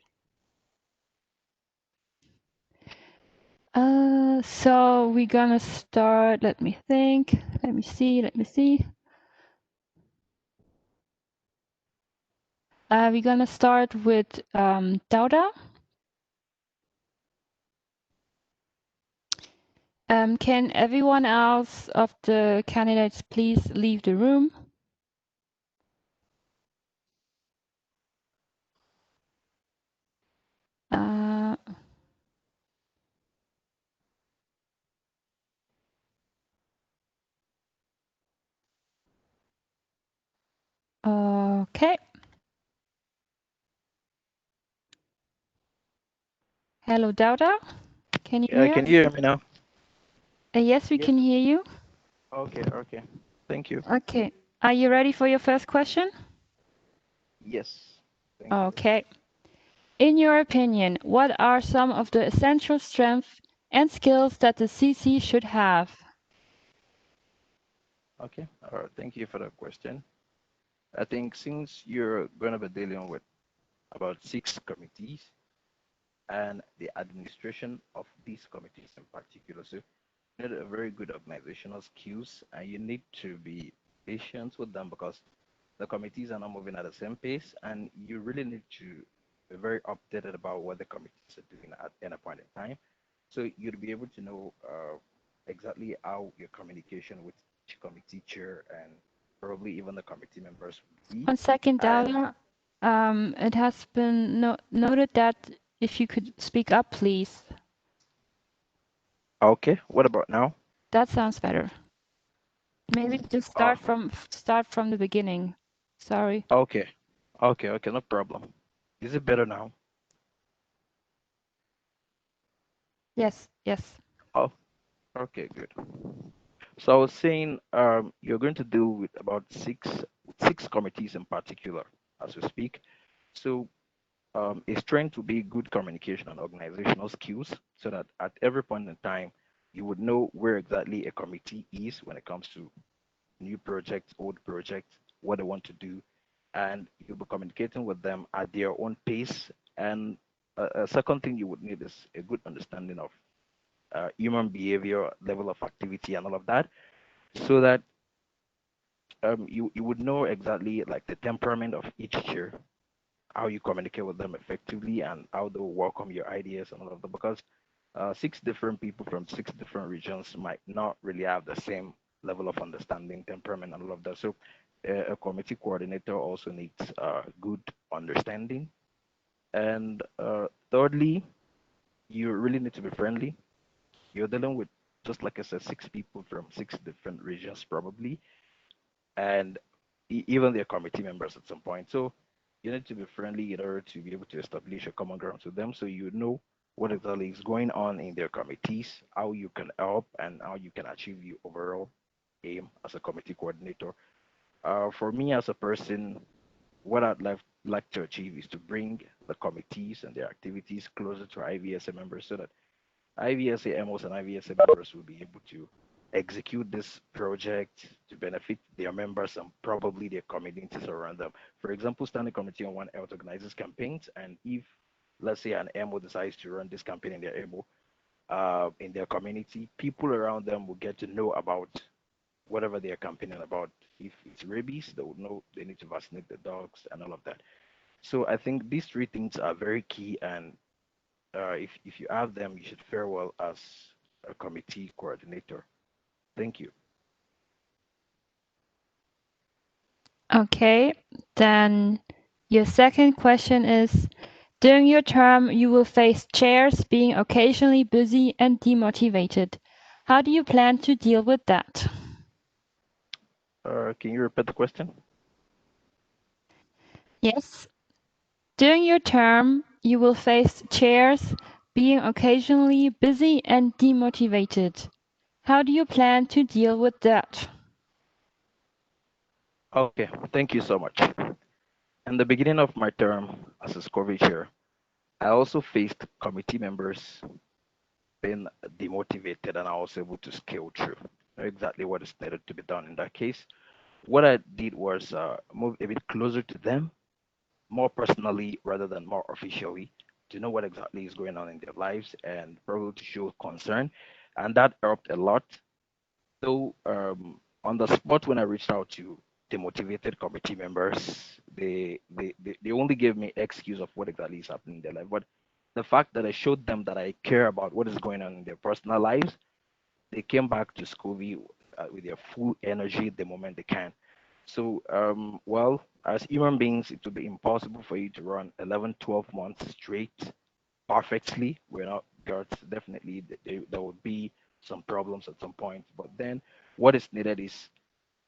So we're gonna start, let me think, let me see. We're gonna start with Dauda. Can everyone else of the candidates please leave the room? Okay. Hello, Dauda. Can you hear Can us? you hear me now? Yes, we can hear you. Okay. Thank you. Okay. Are you ready for your first question? Yes. Thank you. Okay. In your opinion, what are some of the essential strengths and skills that the CC should have? Okay. All right. Thank you for that question. I think since you're going to be dealing with about 6 committees and the administration of these committees in particular, so you need a very good organizational skills, and you need to be patient with them because the committees are not moving at the same pace, and you really need to be very updated about what the committees are doing at any point in time. So you'd be able to know exactly how your communication with each committee chair and probably even the committee members would be. 1 second, And Dahlia. It has been noted that if you could speak up, please. okay, what about now? That sounds better. Maybe just Oh, start from the beginning. Sorry. okay, okay, no problem. Is it better now? Yes. Oh, okay, good. So I was saying, you're going to deal with about six committees in particular as we speak. So it's trying to be good communication and organizational skills so that at every point in time, you would know where exactly a committee is when it comes to new projects, old projects, what they want to do, and you'll be communicating with them at their own pace. And a second thing you would need is a good understanding of human behavior, level of activity, and all of that, so that you would know exactly like the temperament of each chair, how you communicate with them effectively, and how they'll welcome your ideas and all of that. Because 6 different people from 6 different regions might not really have the same level of understanding, temperament, and all of that. So a committee coordinator also needs good understanding. And thirdly, you really need to be friendly. You're dealing with, just like I said, 6 people from 6 different regions probably, and even their committee members at some point. So you need to be friendly in order to be able to establish a common ground with them, so you know what exactly is going on in their committees, how you can help, and how you can achieve the overall aim as a committee coordinator. For me as a person, what I'd like to achieve is to bring the committees and their activities closer to IVSA members so that IVSA MOs and IVSA members will be able to execute this project to benefit their members and probably their communities around them. For example, Standing Committee on One Health organizes campaigns, and if, let's say, an MO decides to run this campaign in their MO, in their community, people around them will get to know about whatever they are campaigning about. If it's rabies, they would know they need to vaccinate the dogs and all of that. So I think these three things are very key, and if you have them, you should fare well as a committee coordinator. Thank you. Okay, then your second question is, during your term, you will face chairs being occasionally busy and demotivated. How do you plan to deal with that? Can you repeat the question? Yes. During your term, you will face chairs being occasionally busy and demotivated. How do you plan to deal with that? Okay, thank you so much. In the beginning of my term as a SCOVY chair, I also faced committee members being demotivated, and I was able to scale through. Know exactly what is needed to be done in that case. What I did was move a bit closer to them, more personally rather than more officially, to know what exactly is going on in their lives and probably to show concern. And that helped a lot. Though on the spot when I reached out to demotivated committee members, they only gave me excuse of what exactly is happening in their life. But the fact that I showed them that I care about what is going on in their personal lives, they came back to Scovy with their full energy the moment they can. So, well, as human beings, it would be impossible for you to run 11, 12 months straight perfectly. We're not gods. Definitely, there would be some problems at some point. But then, what is needed is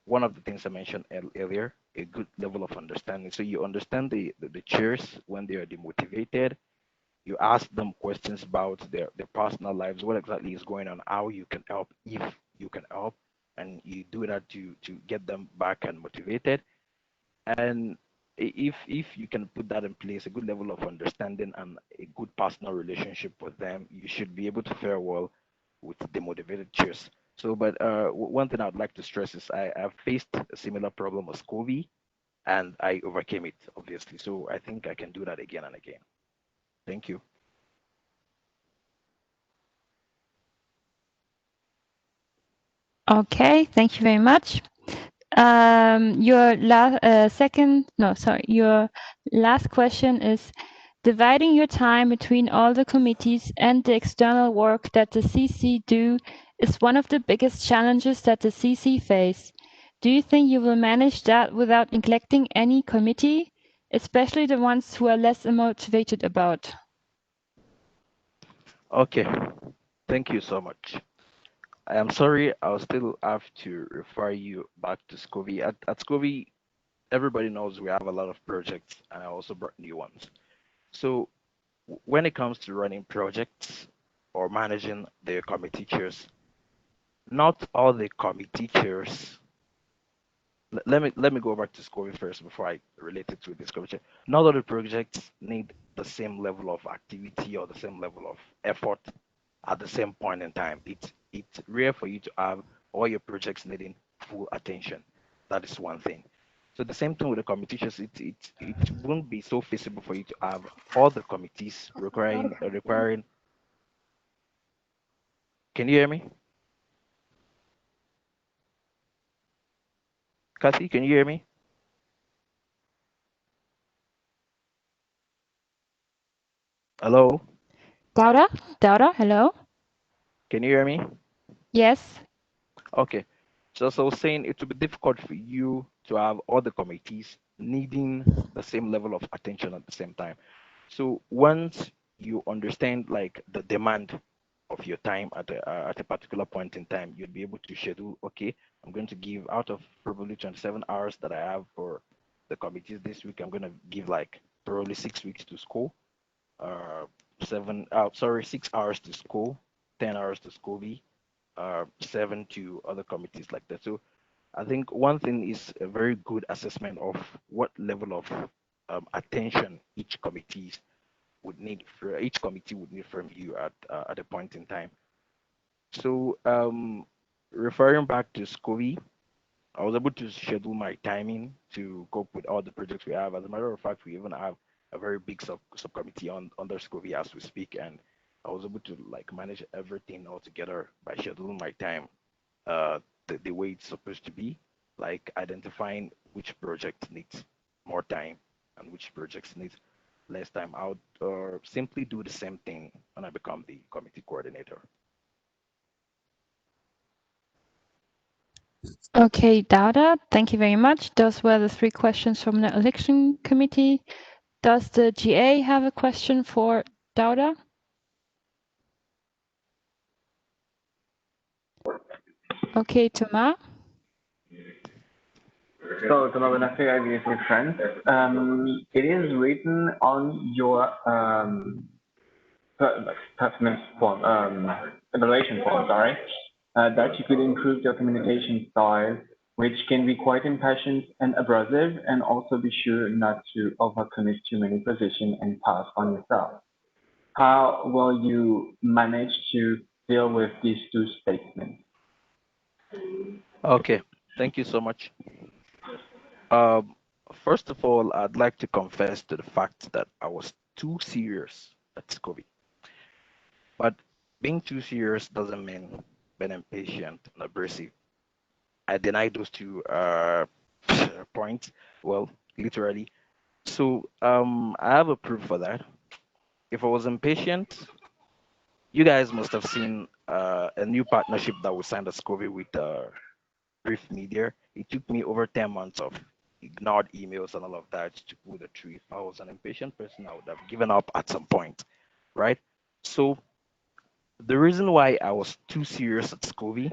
one of the things I mentioned earlier, a good level of understanding. So you understand the cheers when they are demotivated. You ask them questions about their personal lives, what exactly is going on, how you can help, if you can help, and you do that to get them back and motivated. And if you can put that in place, a good level of understanding and a good personal relationship with them, you should be able to fare well with the motivated cheers. So, but one thing I'd like to stress is I've faced a similar problem with COVID, and I overcame it, obviously. So I think I can do that again and again. Thank you. Okay, thank you very much. Your your last question is, dividing your time between all the committees and the external work that the CC do is one of the biggest challenges that the CC face. Do you think you will manage that without neglecting any committee, especially the ones who are less motivated about? Okay, thank you so much. I am sorry, I'll still have to refer you back to Scovy. At Scovy, everybody knows we have a lot of projects, and I also brought new ones. So when it comes to running projects or managing the committee chairs, not all the committee chairs. Let me go back to Scovy first before I relate it to this committee. Not all the projects need the same level of activity or the same level of effort at the same point in time. It's rare for you to have all your projects needing full attention. That is one thing. So the same thing with the committees, it won't be so feasible for you to have all the committees requiring. Can you hear me, Kathy? Can you hear me? Hello. Daura, hello? Can you hear me? Yes. Okay. So as I was saying, it will be difficult for you to have all the committees needing the same level of attention at the same time. So once you understand like the demand of your time at a particular point in time. You'd be able to schedule, okay, I'm going to give out of probably 27 hours that I have for the committees this week, I'm going to give like probably 6 weeks to school, uh, 6 hours to school, 10 hours to school B, 7 to other committees like that. So I think one thing is a very good assessment of what level of attention each committee would need from you at a point in time. So referring back to Scovy, I was able to schedule my timing to cope with all the projects we have. As a matter of fact, we even have a very big subcommittee on under Scovy as we speak, and I was able to like manage everything all together by scheduling my time the way it's supposed to be, like identifying which project needs more time and which projects need less time. I would simply do the same thing when I become the committee coordinator. Okay, Dauda, thank you very much. Those were the 3 questions from the election committee. Does the GA have a question for Dauda? Okay, Thomas. So, Demotivated, obviously, friends, it is written on your performance form, evaluation form, sorry, that you could improve your communication style, which can be quite impassioned and abrasive, and also be sure not to overcommit too many positions and tasks on yourself. How will you manage to deal with these 2 statements? Okay, thank you so much. Um, First of all, I'd like to confess to the fact that I was too serious at Scovy. But being too serious doesn't mean being impatient and abrasive. I deny those 2 points. Well, literally. So I have a proof for that. If I was impatient, you guys must have seen a new partnership that we signed at Scovy with Brief Media. It took me over 10 months of ignored emails and all of that to pull the tree. If I was an impatient person, I would have given up at some point, right? So the reason why I was too serious at Scovy,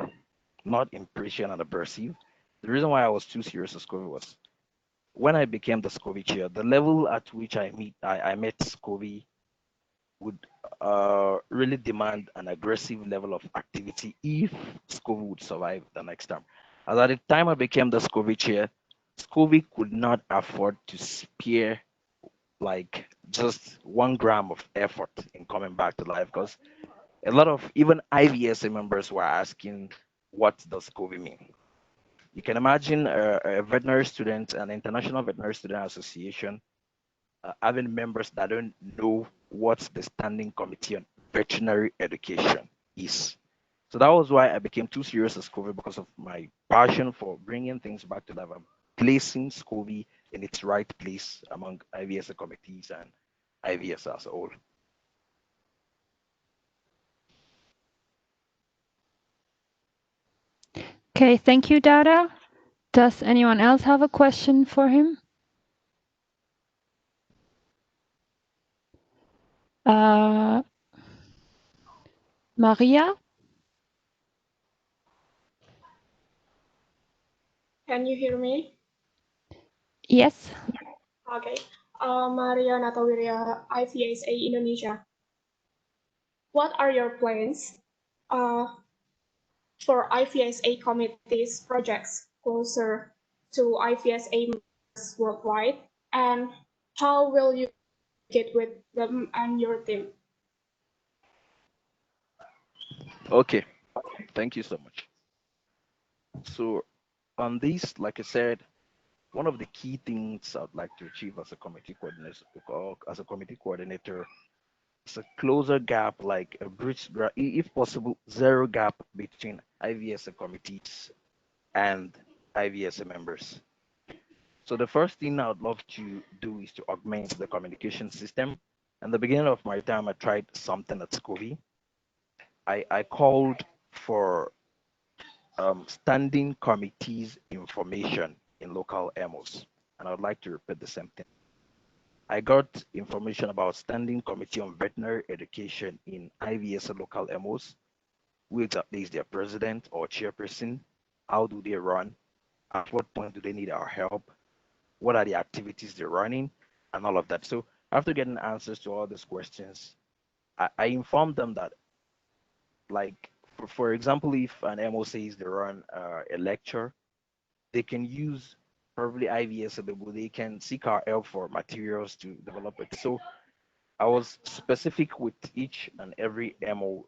not impatient and abrasive, the reason why I was too serious at Scovy was when I became the Scovy chair, the level at which I met Scovy would really demand an aggressive level of activity if Scovy would survive the next term. As at the time I became the Scovy chair, Scovy could not afford to spare like just 1 gram of effort in coming back to life because a lot of even IVSA members were asking, what does Scovy mean? You can imagine a veterinary student, an international veterinary student association, having members that don't know what the Standing Committee on Veterinary Education is. So that was why I became too serious at Scovy because of my passion for bringing things back to life and placing Scovy in its right place among IVSA committees and IVS as a whole. Okay, thank you, Dada. Does anyone else have a question for him? Maria? Can you hear me? Yes. Okay. Maria Natawiria, IVSA Indonesia. What are your plans for IVSA committees projects closer to IVSA members worldwide? And how will you get with them and your team? Okay, thank you so much. So on this, like I said, one of the key things I'd like to achieve as a committee coordinator, is a closer gap, like a if possible, zero gap between IVSA committees and IVSA members. So the first thing I would love to do is to augment the communication system. In the beginning of my time, I tried something at Scovy. I called for standing committees information in local MOs, and I would like to repeat the same thing. I got information about Standing Committee on Veterinary Education in IVS local MOs, who exactly is their president or chairperson, how do they run, at what point do they need our help, what are the activities they're running, and all of that. So after getting answers to all these questions, I informed them that, like, for example, if an MO says they run a lecture, they can use probably IVS available. They can seek our help for materials to develop it. So I was specific with each and every MO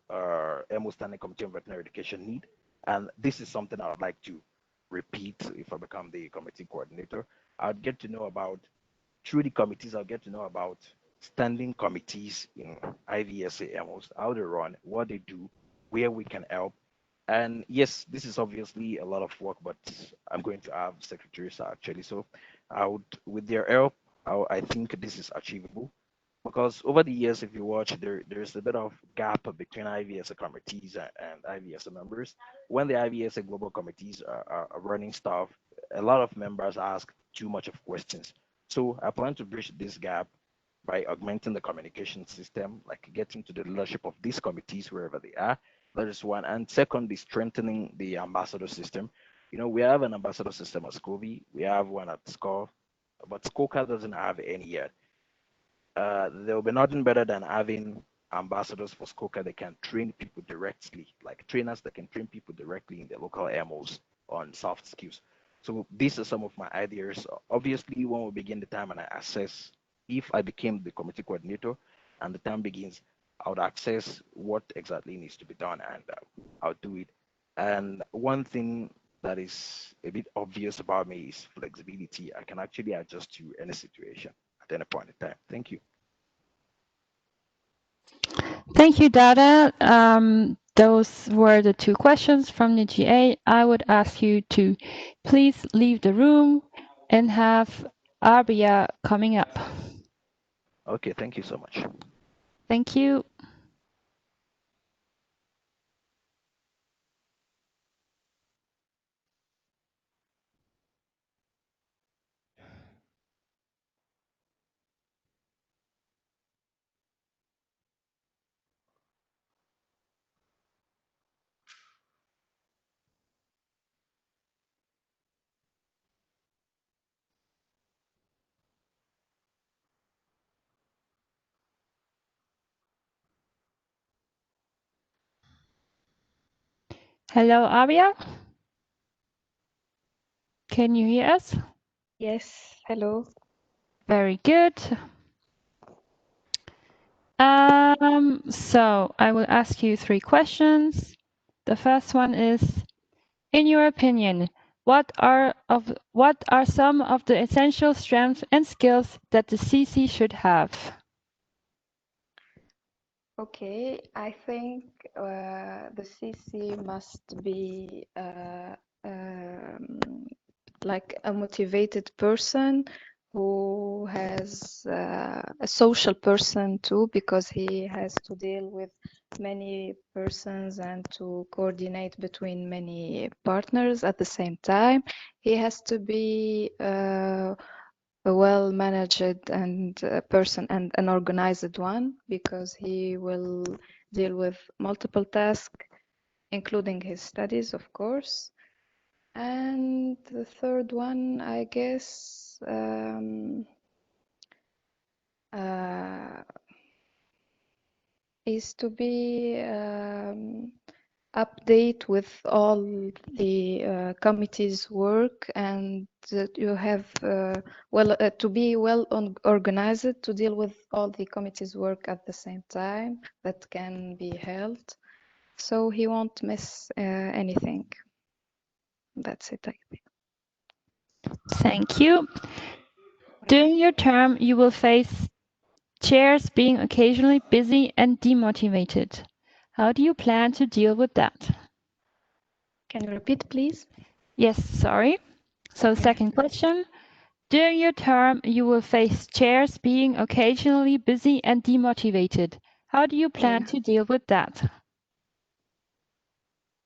Standing Committee on Veterinary Education need, and this is something I would like to repeat if I become the committee coordinator. I'd get to know about, through the committees, I'll get to know about standing committees in IVSA MOs, how they run, what they do, where we can help. And yes, this is obviously a lot of work, but I'm going to have secretaries actually. So I would, with their help, I think this is achievable, because over the years, if you watch, there's a bit of gap between IVSA committees and IVSA members. When the IVSA global committees are running stuff, a lot of members ask too much of questions. So I plan to bridge this gap by augmenting the communication system, like getting to the leadership of these committees wherever they are. That is one. And second is strengthening the ambassador system. You know, we have an ambassador system at SCOVI, we have one at SCOV, but SCOCA doesn't have any yet. There will be nothing better than having ambassadors for SCOCA that can train people directly, like trainers that can train people directly in their local MOs on soft skills. So these are some of my ideas. Obviously, when we begin the time and I assess, if I became the committee coordinator and the time begins, I would assess what exactly needs to be done, and I'll do it. And one thing that is a bit obvious about me is flexibility. I can actually adjust to any situation at any point in time. Thank you. Thank you, Dada. Those were the two questions from the GA. I would ask you to please leave the room and have Arbia coming up. Okay, thank you so much. Thank you. Hello, Arbia. Can you hear us? Yes, hello. Very good. So I will ask you three questions. The first one is, in your opinion, what are some of the essential strengths and skills that the CC should have? Okay, I think the CC must be like a motivated person who has a social person too, because he has to deal with many persons and to coordinate between many partners at the same time. He has to be a well-managed and person and an organized one, because he will deal with multiple tasks, including his studies, of course. And the third one, I guess, is to be update with all the committee's work, and you have to be well organized to deal with all the committee's work at the same time that can be held, so he won't miss anything. That's it, I think. Thank you. During your term, you will face chairs being occasionally busy and demotivated. How do you plan to deal with that? Can you repeat, please? Yes, sorry. So Okay. second question. During your term, you will face chairs being occasionally busy and demotivated. How do you plan to deal with that?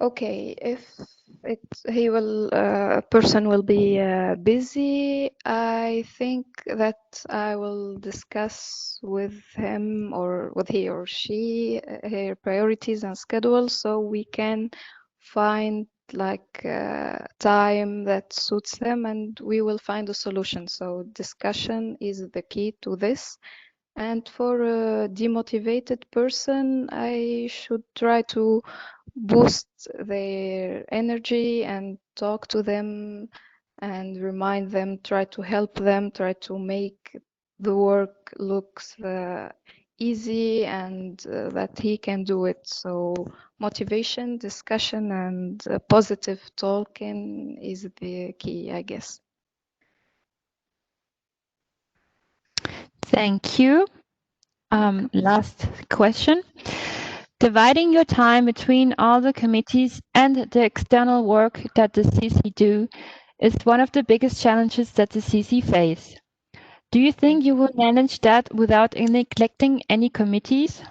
Okay, if a person will be busy, I think that I will discuss with him or with he or she her priorities and schedule, so we can find like time that suits them, and we will find a solution. So discussion is the key to this. And for a demotivated person, I should try to boost their energy and talk to them and remind them, try to help them, try to make the work looks easy and that he can do it. So motivation, discussion, and positive talking is the key, I guess. Thank you. Last question. Dividing your time between all the committees and the external work that the CC do is one of the biggest challenges that the CC face. Do you think you will manage that without neglecting any committees?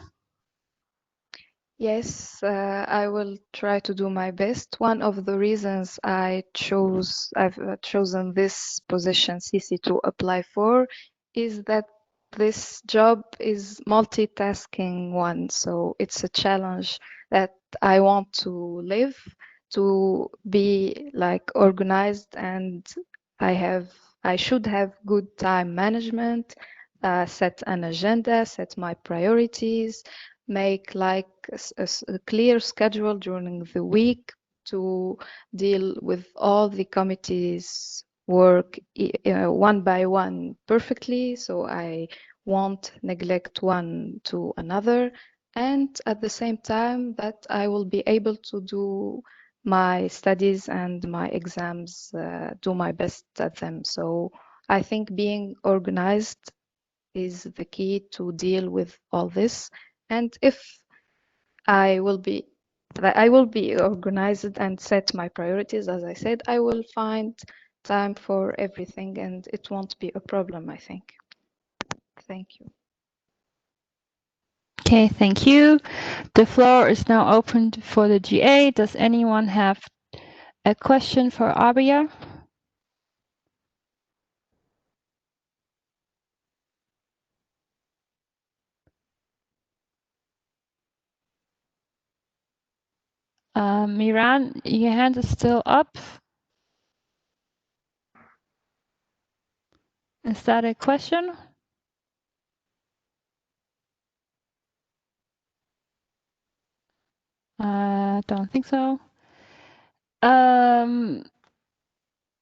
Yes, I will try to do my best. One of the reasons I've chosen this position, CC, to apply for, is that this job is multitasking one. So it's a challenge that I want to live, to be like organized, and I should have good time management, set an agenda, set my priorities, make like a clear schedule during the week to deal with all the committees work one by one perfectly, so I won't neglect one to another, and at the same time that I will be able to do my studies and my exams, do my best at them. So I think being organized is the key to deal with all this. And if I will be organized and set my priorities, as I said, I will find time for everything and it won't be a problem, I think. Thank you. Okay, thank you. The floor is now open for the GA. Does anyone have a question for Abia? Miran, your hand is still up. Is that a question? Don't think so.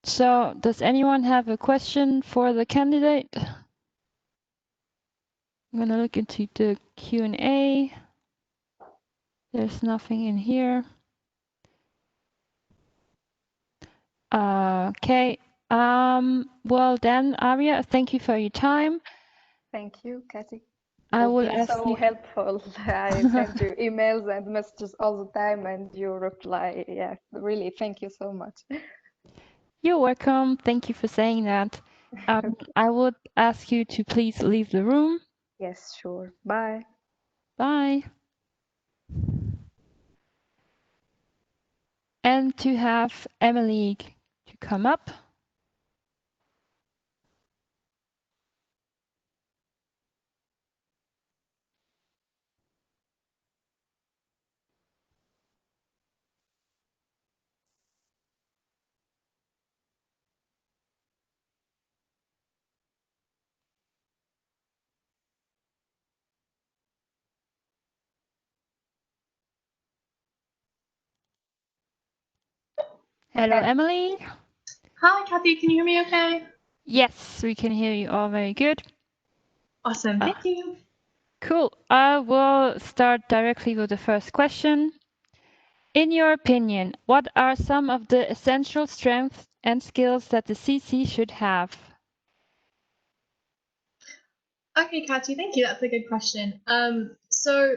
So does anyone have a question for the candidate? I'm gonna look into the Q&A. There's nothing in here. Okay. Well then, Aria, thank you for your time. Thank you, Kathy. I You've will been ask so you. helpful. I send you emails and messages all the time and you reply. Yeah, really, thank you so much. You're welcome. Thank you for saying that. I would ask you to please leave the room. Yes, sure. Bye. Bye. And to have Emily to come up. Hello, Emily. Hi, Kathy. Can you hear me okay? Yes, we can hear you all very good. Awesome. Thank you. Cool. I will start directly with the first question. In your opinion, what are some of the essential strengths and skills that the CC should have? Okay, Kathy, thank you. That's a good question. So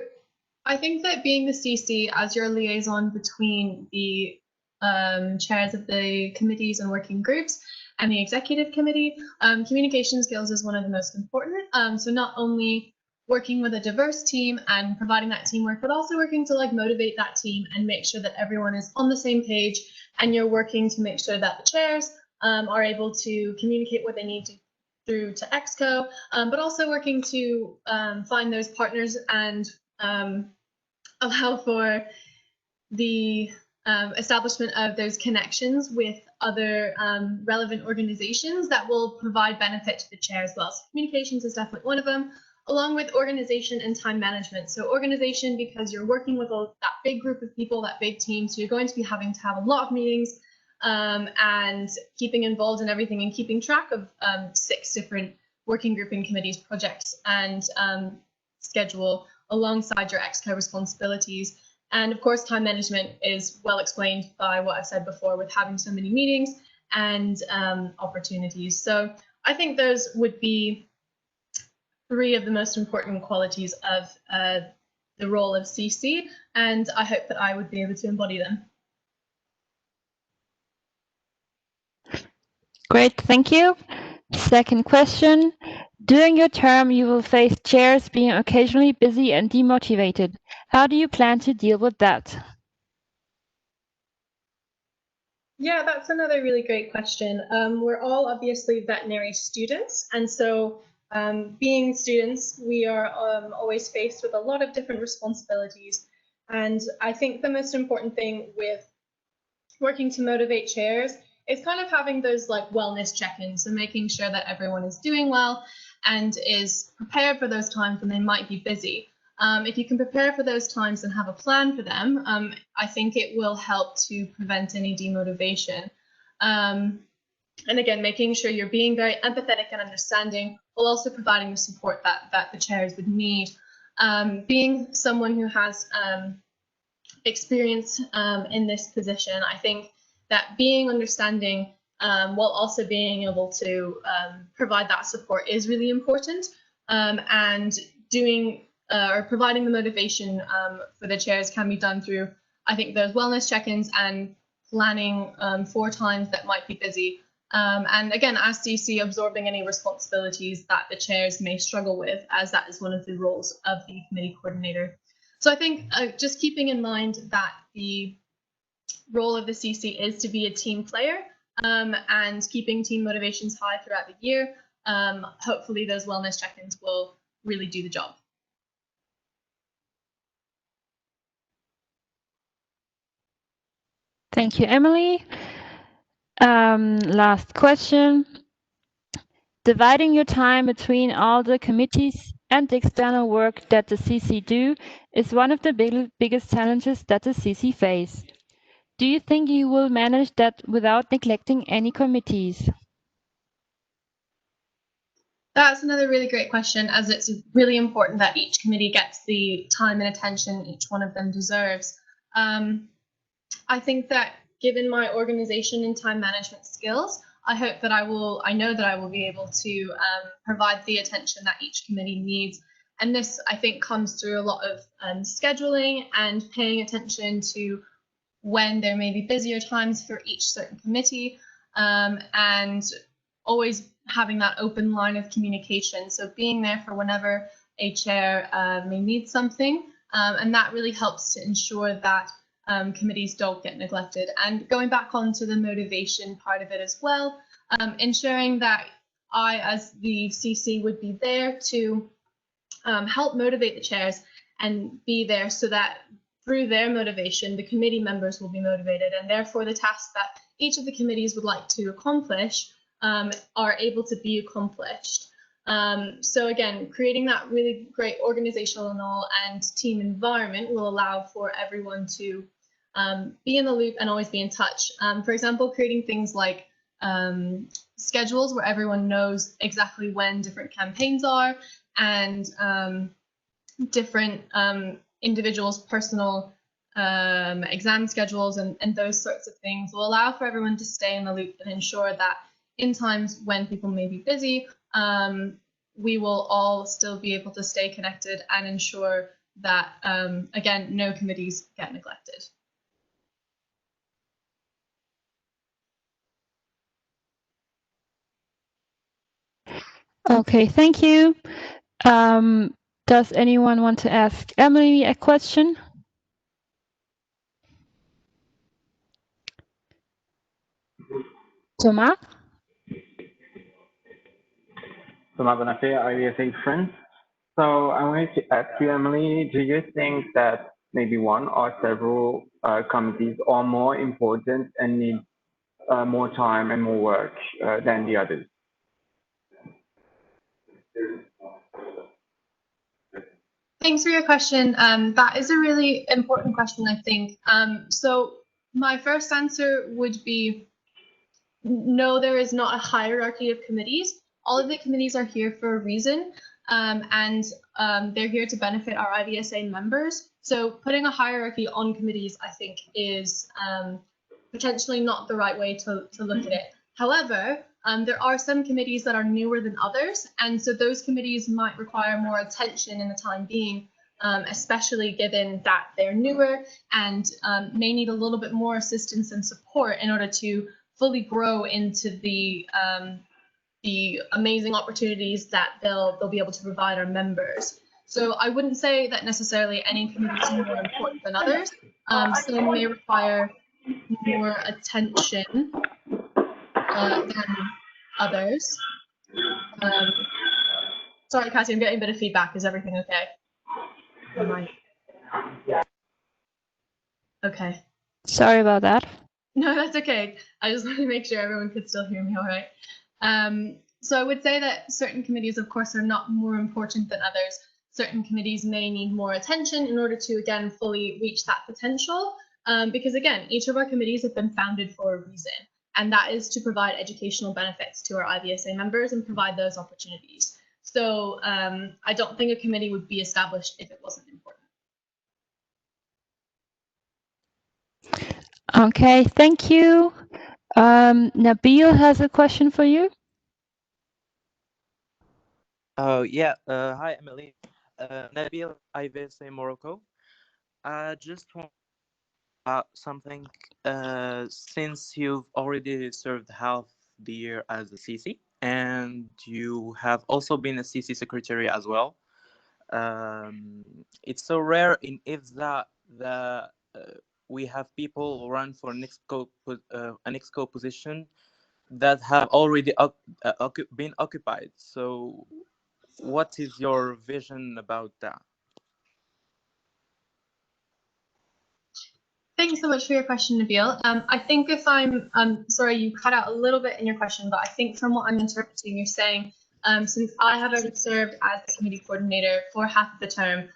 I think that being the CC as your liaison between the chairs of the committees and working groups and the executive committee, communication skills is one of the most important. So not only working with a diverse team and providing that teamwork, but also working to like motivate that team and make sure that everyone is on the same page, and you're working to make sure that the chairs are able to communicate what they need to through to ExCo, but also working to find those partners and allow for the establishment of those connections with other relevant organizations that will provide benefit to the chair as well. So communications is definitely one of them, along with organization and time management. So organization, because you're working with that big group of people, that big team, so you're going to be having to have a lot of meetings and keeping involved in everything and keeping track of 6 different working grouping committees, projects, and schedule alongside your ExCo responsibilities. And of course, time management is well explained by what I've said before with having so many meetings and opportunities. So I think those would be 3 of the most important qualities of the role of CC, and I hope that I would be able to embody them. Great, thank you. Second question. During your term, you will face chairs being occasionally busy and demotivated. How do you plan to deal with that? Yeah, that's another really great question. We're all obviously veterinary students, and so being students, we are always faced with a lot of different responsibilities. And I think the most important thing with working to motivate chairs is kind of having those like wellness check-ins, so making sure that everyone is doing well and is prepared for those times when they might be busy. If you can prepare for those times and have a plan for them, I think it will help to prevent any demotivation. And again, making sure you're being very empathetic and understanding, while also providing the support that the chairs would need. Being someone who has experience in this position, I think that being understanding while also being able to provide that support is really important, and doing or providing the motivation for the chairs can be done through, I think, those wellness check-ins and planning for times that might be busy. And again, as CC, absorbing any responsibilities that the chairs may struggle with, as that is one of the roles of the committee coordinator. So I think just keeping in mind that the role of the CC is to be a team player and keeping team motivations high throughout the year, hopefully those wellness check-ins will really do the job. Thank you, Emily. Last question. Dividing your time between all the committees and the external work that the CC do is one of the biggest challenges that the CC face. Do you think you will manage that without neglecting any committees? That's another really great question, as it's really important that each committee gets the time and attention each one of them deserves. I think that given my organization and time management skills, I know that I will be able to provide the attention that each committee needs. And this, I think, comes through a lot of scheduling and paying attention to when there may be busier times for each certain committee, and always having that open line of communication. So being there for whenever a chair may need something, and that really helps to ensure that committees don't get neglected. And going back onto the motivation part of it as well, ensuring that I, as the CC, would be there to help motivate the chairs and be there so that through their motivation, the committee members will be motivated, and therefore the tasks that each of the committees would like to accomplish are able to be accomplished. So again, creating that really great organizational and team environment will allow for everyone to be in the loop and always be in touch. For example, creating things like schedules where everyone knows exactly when different campaigns are, and different individuals' personal exam schedules and those sorts of things will allow for everyone to stay in the loop and ensure that in times when people may be busy, we will all still be able to stay connected and ensure that, again, no committees get neglected. Okay, thank you. Does anyone want to ask Emily a question? Thomas? Thomas Bonafé, IVSA friends. So I wanted to ask you, Emily, do you think that maybe one or several committees are more important and need more time and more work than the others? Thanks for your question. That is a really important question, I think. So my first answer would be no, there is not a hierarchy of committees. All of the committees are here for a reason, and they're here to benefit our IVSA members. So putting a hierarchy on committees, I think, is potentially not the right way to look at it. However, there are some committees that are newer than others, and so those committees might require more attention in the time being, especially given that they're newer and may need a little bit more assistance and support in order to fully grow into the amazing opportunities that they'll be able to provide our members. So I wouldn't say that necessarily any committee is more important than others. Some may require more attention than others. Sorry, Cassie, I'm getting a bit of feedback. Is everything okay? Okay. Sorry about that. No, that's okay. I just wanted to make sure everyone could still hear me all right. So I would say that certain committees, of course, are not more important than others. Certain committees may need more attention in order to, again, fully reach that potential. Because, again, each of our committees have been founded for a reason, and that is to provide educational benefits to our IVSA members and provide those opportunities. So I don't think a committee would be established if it wasn't important. Okay, thank you. Nabil has a question for you. Oh, yeah. Hi, Emily. Nabil, IVSA Morocco. Just want something. Since you've already served half the year as a CC, and you have also been a CC secretary as well, it's so rare in Ibsa that we have people run for an ExCo position that have already been occupied. So what is your vision about that? Thanks so much for your question, Nabil. I think if I'm sorry, you cut out a little bit in your question, but I think from what I'm interpreting, you're saying since I have already served as the committee coordinator for half of the term,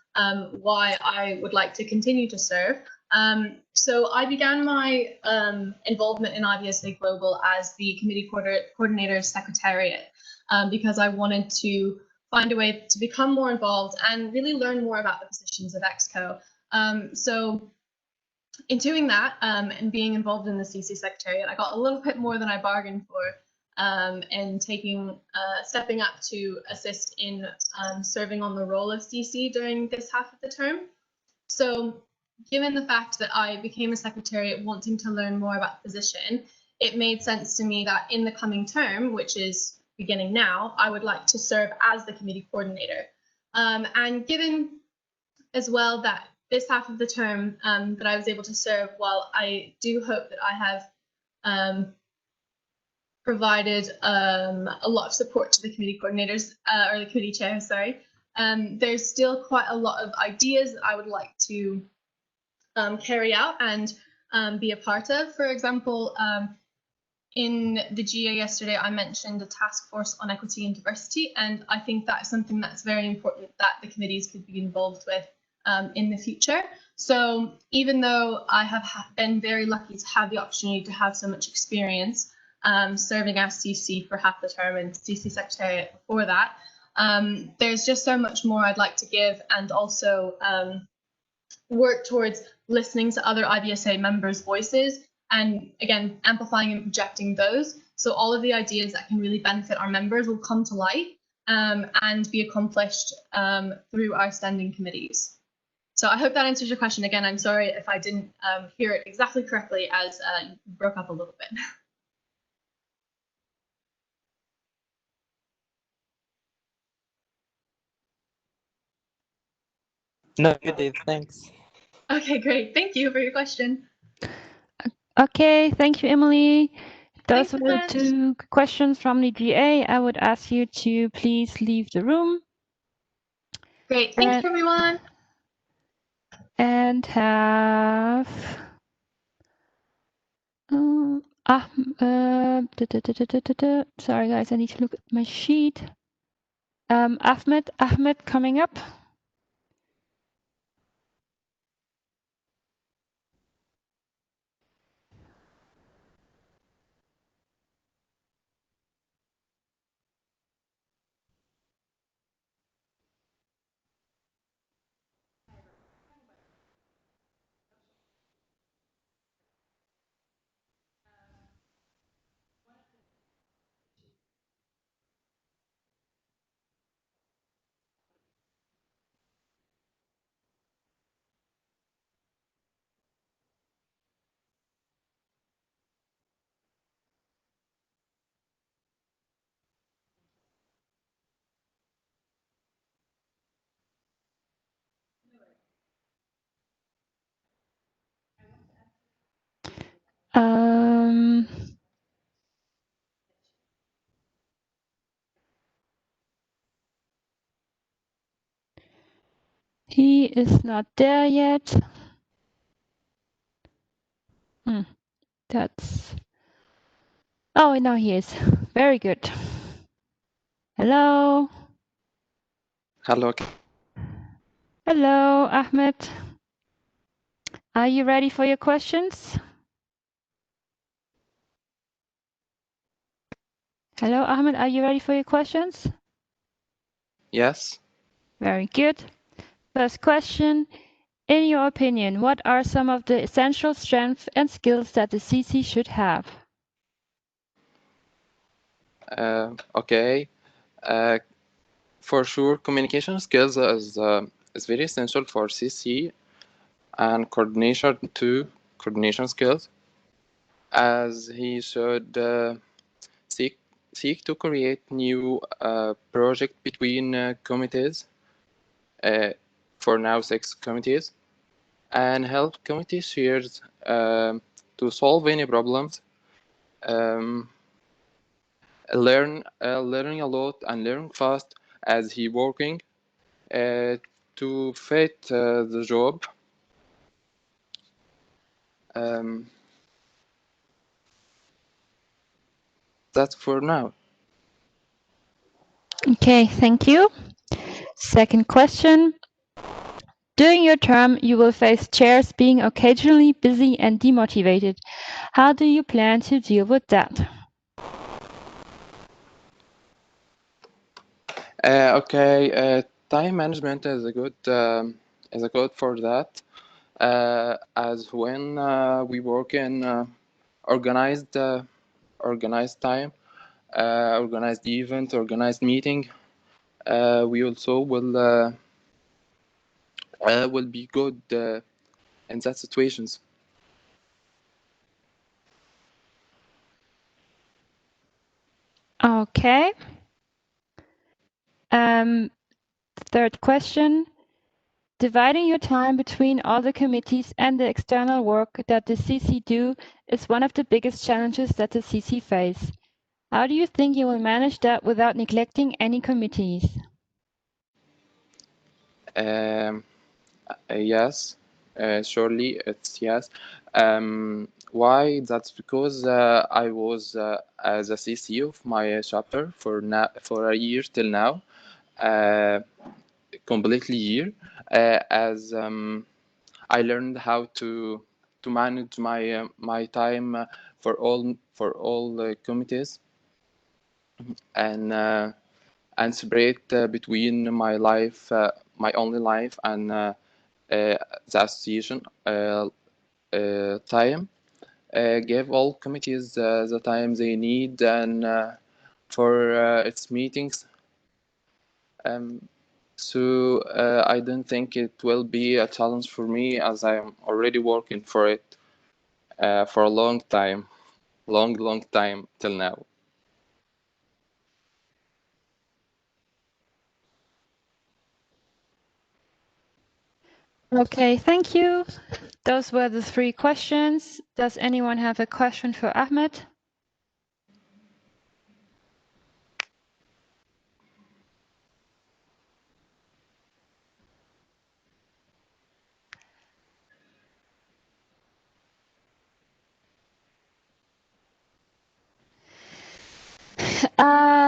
why I would like to continue to serve. So I began my involvement in IVSA Global as the committee coordinator secretariat because I wanted to find a way to become more involved and really learn more about the positions of ExCo. So in doing that and being involved in the CC Secretariat, I got a little bit more than I bargained for and stepping up to assist in serving on the role of CC during this half of the term. So given the fact that I became a secretariat wanting to learn more about the position, it made sense to me that in the coming term, which is beginning now, I would like to serve as the committee coordinator. And given as well that this half of the term that I was able to serve, while I do hope that I have provided a lot of support to the committee coordinators or the committee chair, sorry, there's still quite a lot of ideas that I would like to carry out and be a part of. For example, in the GA yesterday, I mentioned a task force on equity and diversity, and I think that's something that's very important that the committees could be involved with in the future. So even though I have been very lucky to have the opportunity to have so much experience serving as CC for half the term and CC Secretariat before that, there's just so much more I'd like to give and also work towards listening to other IVSA members' voices and, again, amplifying and projecting those. So all of the ideas that can really benefit our members will come to light and be accomplished through our standing committees. So I hope that answers your question. Again, I'm sorry if I didn't hear it exactly correctly as you broke up a little bit. No, you did. Thanks. Okay, great. Thank you for your question. Okay, thank you, Emily. Those Thanks, were Ivette. 2 questions from the GA. I would ask you to please leave the room. Great. Thank you, everyone. And have sorry guys, I need to look at my sheet. Ahmed coming up. He is not there yet. That's oh, now he is. Very good. Hello. Hello. Hello, Ahmed. Are you ready for your questions? Hello, Ahmed. Are you ready for your questions? Yes. Very good. First question. In your opinion, what are some of the essential strengths and skills that the CC should have? Okay. For sure, communication skills is very essential for CC, and coordination too. Coordination skills, as he should seek to create new project between committees. For now, 6 committees, and help committee chairs to solve any problems. Learning a lot and learning fast as he working to fit the job. That's for now. Okay, thank you. Second question. During your term, you will face chairs being occasionally busy and demotivated. How do you plan to deal with that? Okay, time management is a good for that. As when we work in organized time, organized event, organized meeting, we also will be good in that situations. Okay. Third question. Dividing your time between all the committees and the external work that the CC do is one of the biggest challenges that the CC face. How do you think you will manage that without neglecting any committees? Yes, surely it's yes. Why? That's because I was as a CC of my chapter for a year till now, completely year, as I learned how to manage my time for all committees and separate between my life, my only life, and the association time. Give all committees the time they need and for its meetings. So I don't think it will be a challenge for me, as I'm already working for it for a long time, long time till now. Okay, thank you. Those were the 3 questions. Does anyone have a question for Ahmed?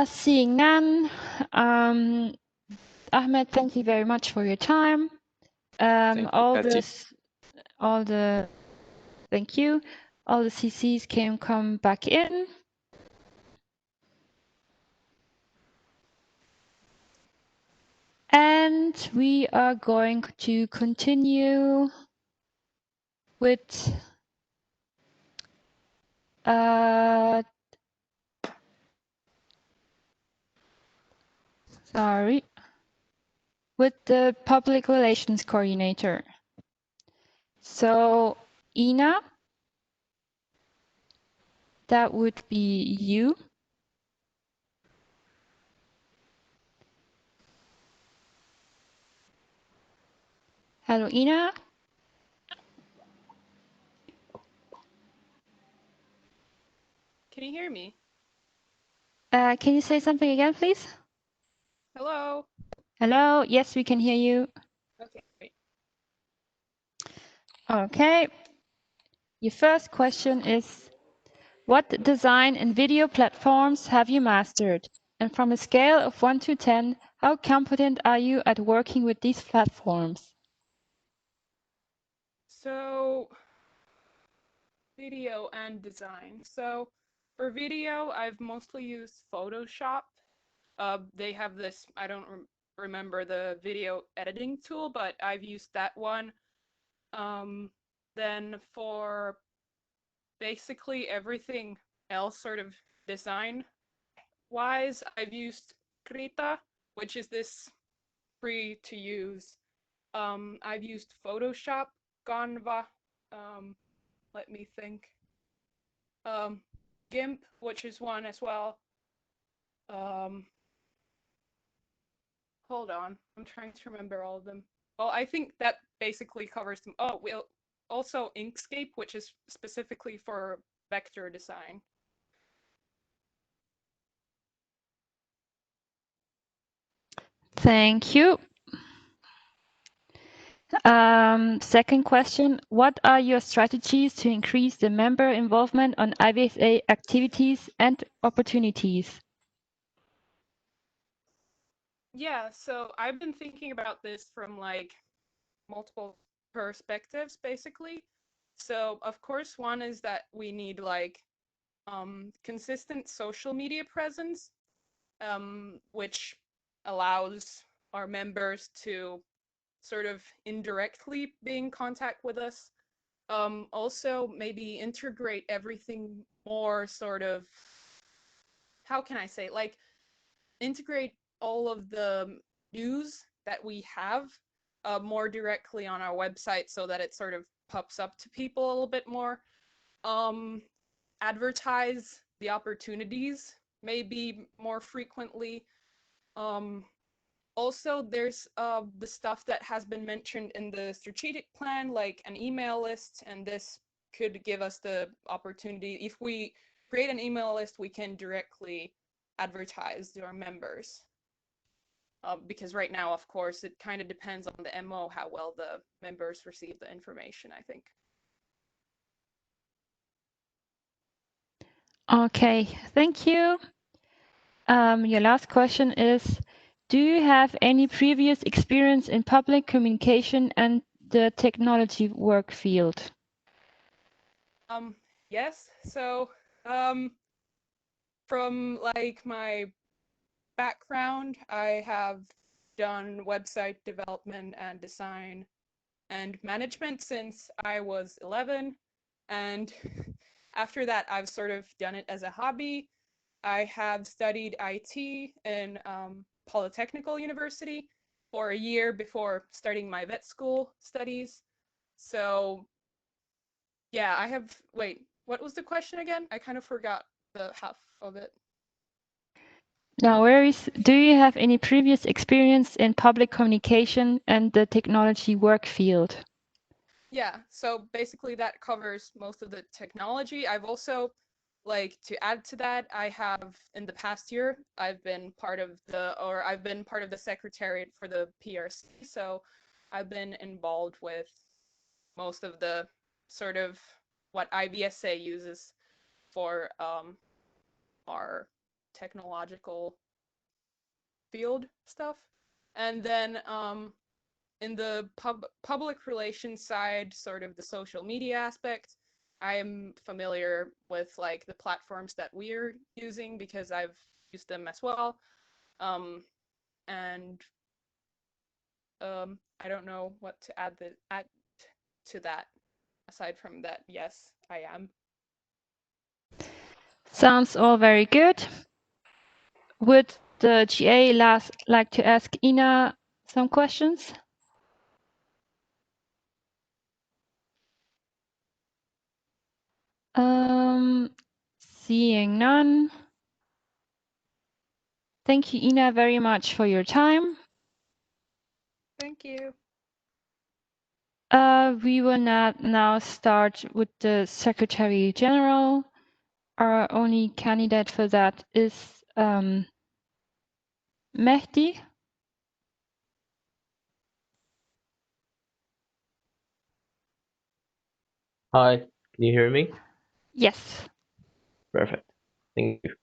Seeing none, Ahmed, thank you very much for your time. Thank you, All Patty. the thank you. All the CCs can come back in. And we are going to continue with with the public relations coordinator. So, Ina, that would be you. Hello, Ina. Can you hear me? Can you say something again, please? Hello. Hello. Yes, we can hear you. Okay, great. Okay. Your first question is, what design and video platforms have you mastered? And from a scale of 1 to 10, how competent are you at working with these platforms? So, video and design. So, for video, I've mostly used Photoshop. They have this, I don't remember the video editing tool, but I've used that one. Then for basically everything else, sort of design wise, I've used Krita, which is this free to use. I've used Photoshop, Canva, let me think. GIMP, which is one as well. Hold on, I'm trying to remember all of them. Well, I think that basically covers them. Oh, well, also Inkscape, which is specifically for vector design. Thank you. Second question, what are your strategies to increase the member involvement on IVSA activities and opportunities? Yeah, so I've been thinking about this from like multiple perspectives, basically. So of course, one is that we need like consistent social media presence, which allows our members to sort of indirectly be in contact with us. Also, maybe integrate everything more sort of, how can I say, like integrate all of the news that we have more directly on our website so that it sort of pops up to people a little bit more. Advertise the opportunities maybe more frequently. Also, there's the stuff that has been mentioned in the strategic plan, like an email list, and this could give us the opportunity. If we create an email list, we can directly advertise to our members. Because right now, of course, it kind of depends on the MO, how well the members receive the information, I think. Okay, thank you. Your last question is, do you have any previous experience in public communication and the technology work field? Yes. So, from like my background, I have done website development and design and management since I was 11. And after that, I've sort of done it as a hobby. I have studied IT in Polytechnical University for a year before starting my vet school studies. So yeah, I have, wait, what was the question again? I kind of forgot the half of it. No worries. Do you have any previous experience in public communication and the technology work field? Yeah, so basically that covers most of the technology. I've also, like, to add to that, I have in the past year, I've been part of the secretariat for the PRC, so I've been involved with most of the sort of what IBSA uses for our technological field stuff. And then in the public relations side, sort of the social media aspect, I am familiar with like the platforms that we're using because I've used them as well. And I don't know what to add to that. Aside from that, yes, I am. Sounds all very good. Would the GA like to ask Ina some questions? Seeing none. Thank you, Ina, very much for your time. Thank you. We will now start with the Secretary General. Our only candidate for that is Mehdi. Hi, can you hear me? Yes. Perfect. Thank you.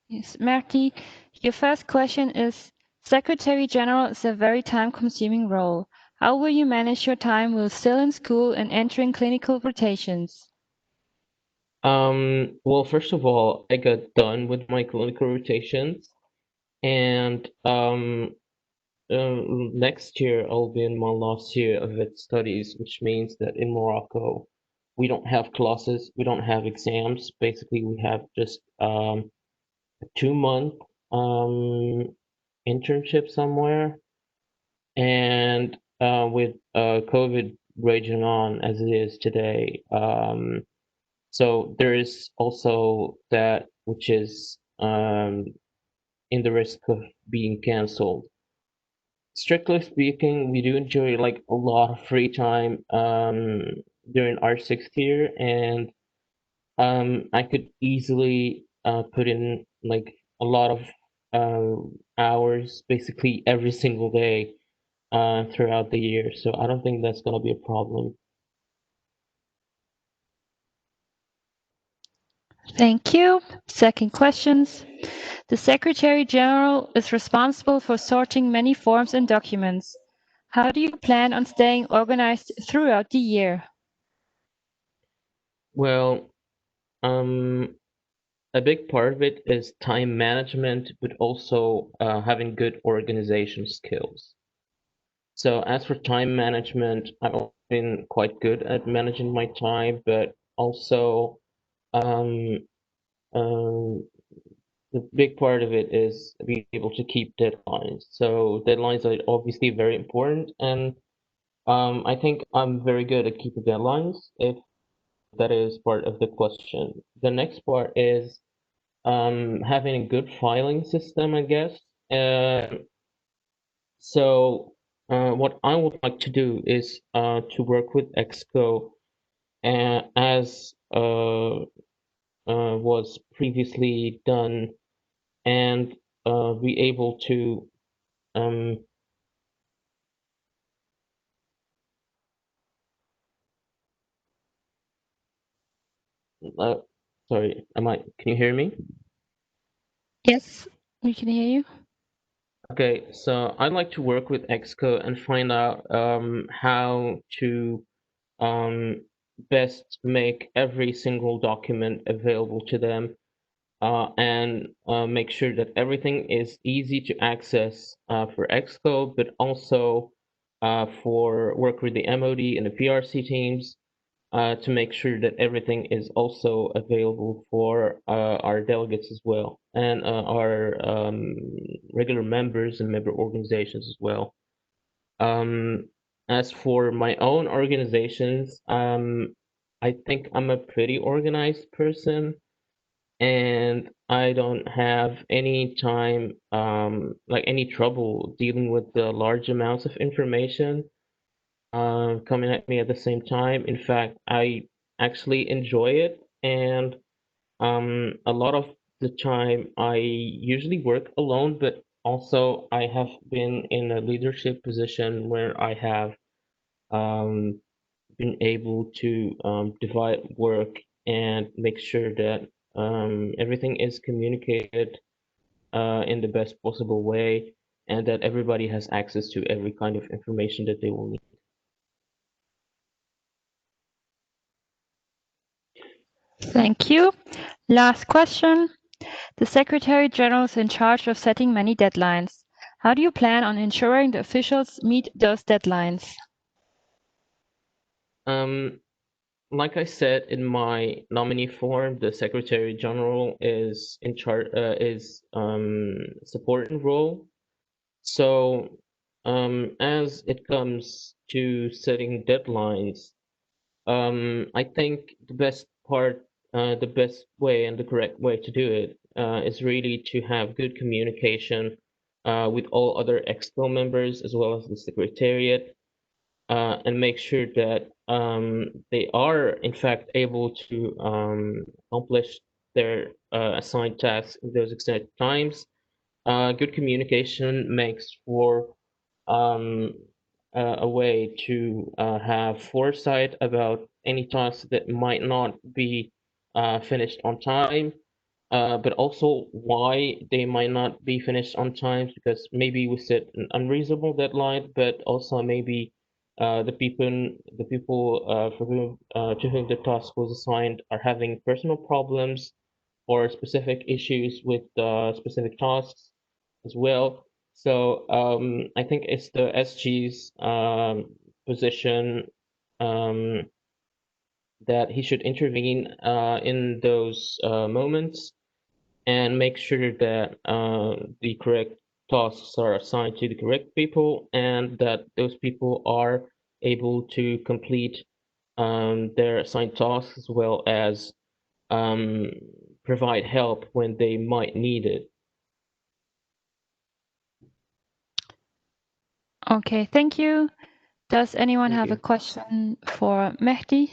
Yes, Mehdi, your first question is, Secretary General is a very time-consuming role. How will you manage your time while still in school and entering clinical rotations? Well, first of all, I got done with my clinical rotations, and next year I'll be in my last year of vet studies, which means that in Morocco we don't have classes, we don't have exams. Basically, we have just a 2-month internship somewhere, and with COVID raging on as it is today, so there is also that which is in the risk of being canceled. Strictly speaking, we do enjoy like a lot of free time during our 6th year, and I could easily put in like a lot of hours basically every single day throughout the year. So I don't think that's gonna be a problem. Thank you. Second questions. The Secretary General is responsible for sorting many forms and documents. How do you plan on staying organized throughout the year? Well, a big part of it is time management, but also having good organization skills. So as for time management, I've been quite good at managing my time, but also um, um, the big part of it is being able to keep deadlines. So deadlines are obviously very important, and I think I'm very good at keeping deadlines, if that is part of the question. The next part is having a good filing system, I guess. So what I would like to do is to work with ExCo as was previously done, and be able to sorry, can you hear me? Yes, we can hear you. Okay, so I'd like to work with ExCo and find out how to best make every single document available to them, and make sure that everything is easy to access for ExCo, but also for work with the MOD and the PRC teams, to make sure that everything is also available for our delegates as well, and our regular members and member organizations as well. As for my own organizations, I think I'm a pretty organized person, and I don't have any time, like any trouble dealing with the large amounts of information coming at me at the same time. In fact, I actually enjoy it, and a lot of the time I usually work alone, but also I have been in a leadership position where I have um, been able to divide work and make sure that everything is communicated in the best possible way, and that everybody has access to every kind of information that they will need. Thank you. Last question. The Secretary General is in charge of setting many deadlines. How do you plan on ensuring the officials meet those deadlines? Like I said in my nominee form, the Secretary General is in charge, is supporting role. So as it comes to setting deadlines, I think the best part, the best way and the correct way to do it is really to have good communication with all other ExCo members as well as the Secretariat, and make sure that they are in fact able to accomplish their assigned tasks in those exact times. Good communication makes for um, a way to have foresight about any tasks that might not be finished on time, but also why they might not be finished on time, because maybe we set an unreasonable deadline, but also maybe the people for whom to whom the task was assigned are having personal problems or specific issues with specific tasks as well. So I think it's the SG's position um, that he should intervene in those moments and make sure that the correct tasks are assigned to the correct people, and that those people are able to complete their assigned tasks, as well as um, provide help when they might need it. Okay, thank you. Does anyone Thank have a you. question for Mehdi?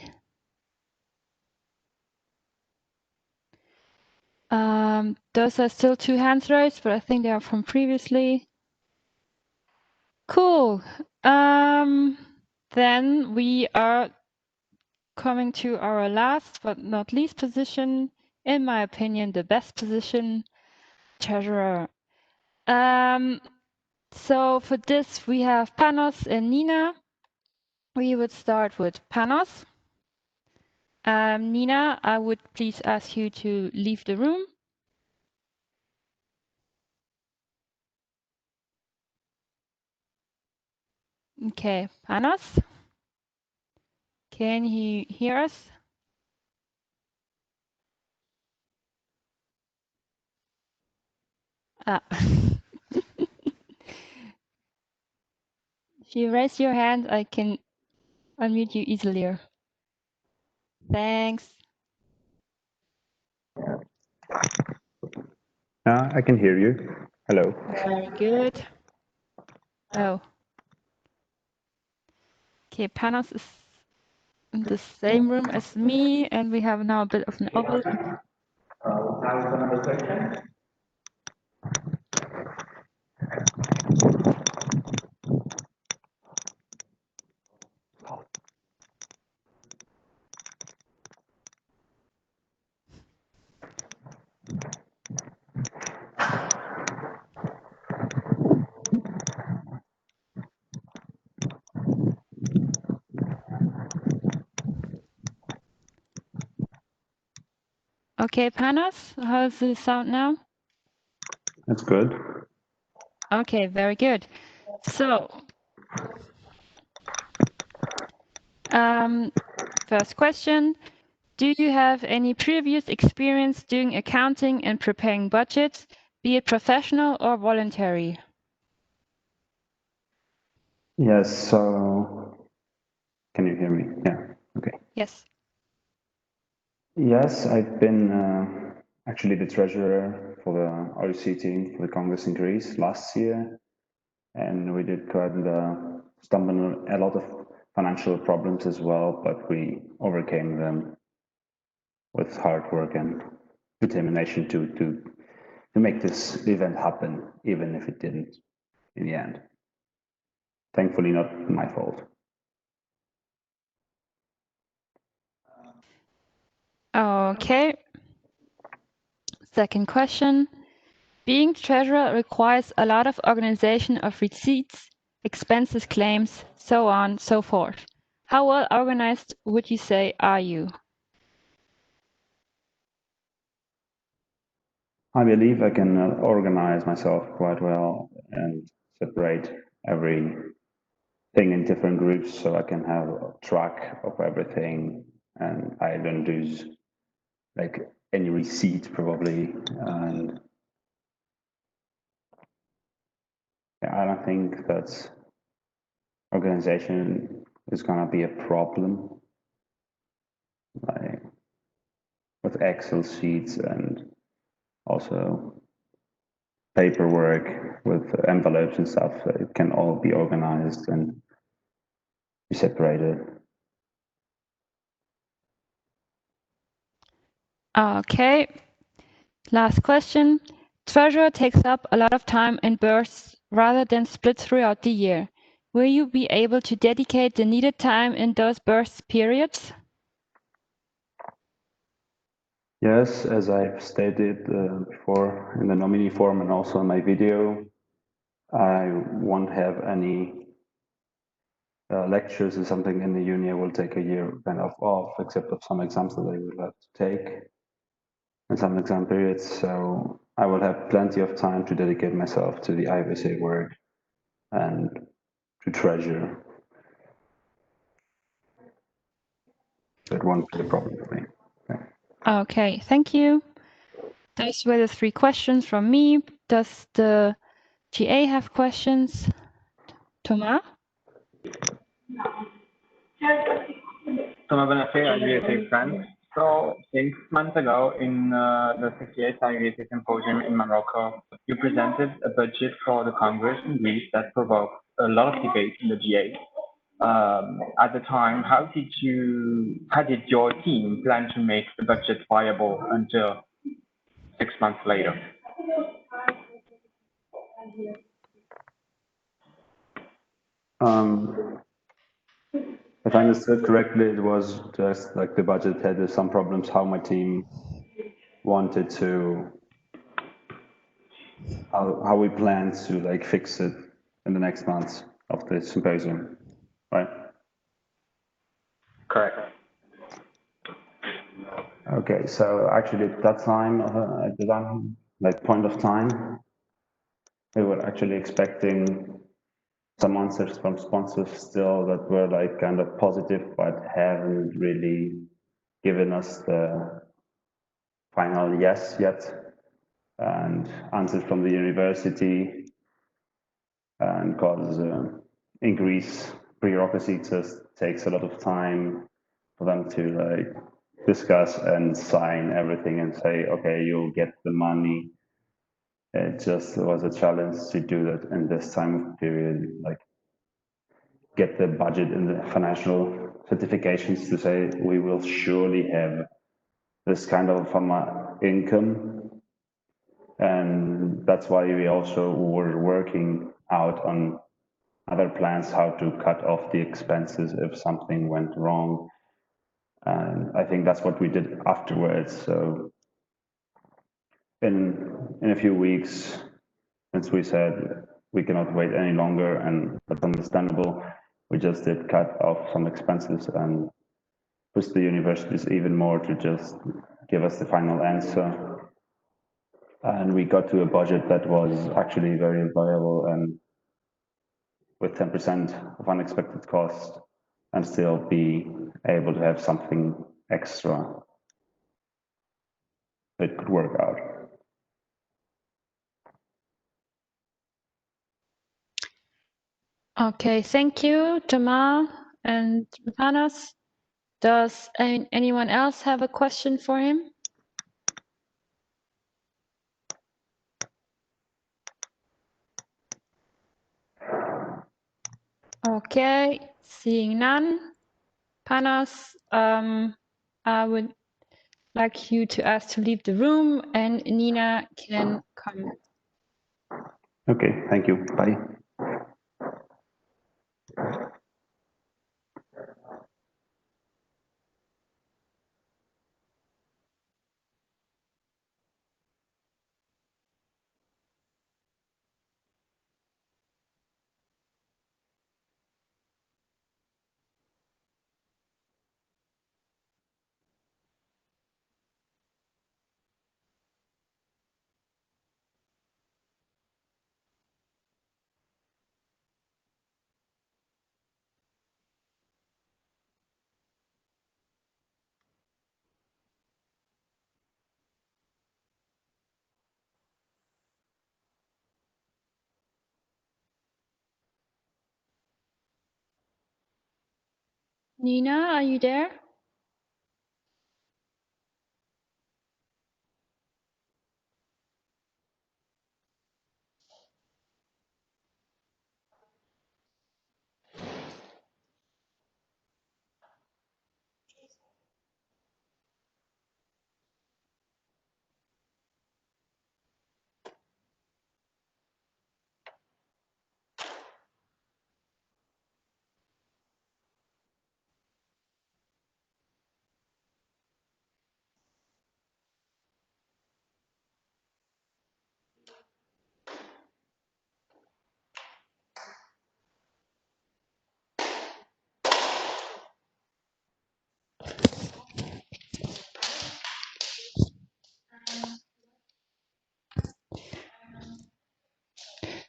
Those are still 2 hands raised, but I think they are from previously. Cool. Then we are coming to our last but not least position, in my opinion, the best position, treasurer. So for this, we have Panos and Nina. We would start with Panos. Nina, I would please ask you to leave the room. Okay, Panos, can you hear us? Ah. If you raise your hand, I can unmute you easier. Thanks. I can hear you. Hello. Very good. Oh. Okay, Panos is in the same room as me, and we have now a bit of an overlap. Another question. Okay, Panos, how's the sound now? That's good. Okay, very good. So, first question. Do you have any previous experience doing accounting and preparing budgets, be it professional or voluntary? Yes, so can you hear me? Yeah, okay. Yes. Yes, I've been actually the treasurer for the RUC team for the Congress in Greece last year, and we did quite stumble a lot of financial problems as well, but we overcame them with hard work and determination to make this event happen, even if it didn't in the end. Thankfully, not my fault. Okay. Second question. Being treasurer requires a lot of organization of receipts, expenses claims, so on, so forth. How well organized would you say are you? I believe I can organize myself quite well and separate everything in different groups so I can have a track of everything, and I don't lose like any receipt probably. And yeah, I don't think that organization is gonna be a problem, like with Excel sheets and also paperwork with envelopes and stuff. It can all be organized and be separated. Okay. Last question. Treasurer takes up a lot of time in bursts rather than split throughout the year. Will you be able to dedicate the needed time in those burst periods? Yes, as I've stated before in the nominee form and also in my video, I won't have any lectures or something in the uni. I will take a year kind of off, except of some exams that I will have to take in some exam periods. So I will have plenty of time to dedicate myself to the Ibsa work and to treasure. That won't be a problem for me. Okay, thank you. Those were the 3 questions from me. Does the GA have questions? Thomas? Thomas Bonafé, IBSA France. So 6 months ago in the 68th IBSA Symposium in Morocco, you presented a budget for the Congress in Greece that provoked a lot of debate in the GA. At the time, how did your team plan to make the budget viable until 6 months later? If I understood correctly, it was just like the budget had some problems, how my team wanted to, how we plan to like fix it in the next months of the symposium, right? Correct. Okay, so actually at that time, at that like point of time, we were actually expecting some answers from sponsors still that were like kind of positive, but haven't really given us the final yes yet. And answers from the university, and because in Greece, bureaucracy just takes a lot of time for them to like discuss and sign everything and say, okay, you'll get the money. It just was a challenge to do that in this time period, like get the budget and the financial certifications to say we will surely have this kind of income. And that's why we also were working out on other plans, how to cut off the expenses if something went wrong. And I think that's what we did afterwards. So in a few weeks, since we said we cannot wait any longer, and that's understandable, we just did cut off some expenses and push the universities even more to just give us the final answer. And we got to a budget that was actually very viable and with 10% of unexpected cost and still be able to have something extra that could work out. Okay, thank you, Jamal and Johannes. Does anyone else have a question for him? Okay, seeing none. Panos, I would like you to ask to leave the room, and Nina can come. Okay, thank you. Bye. Nina, are you there?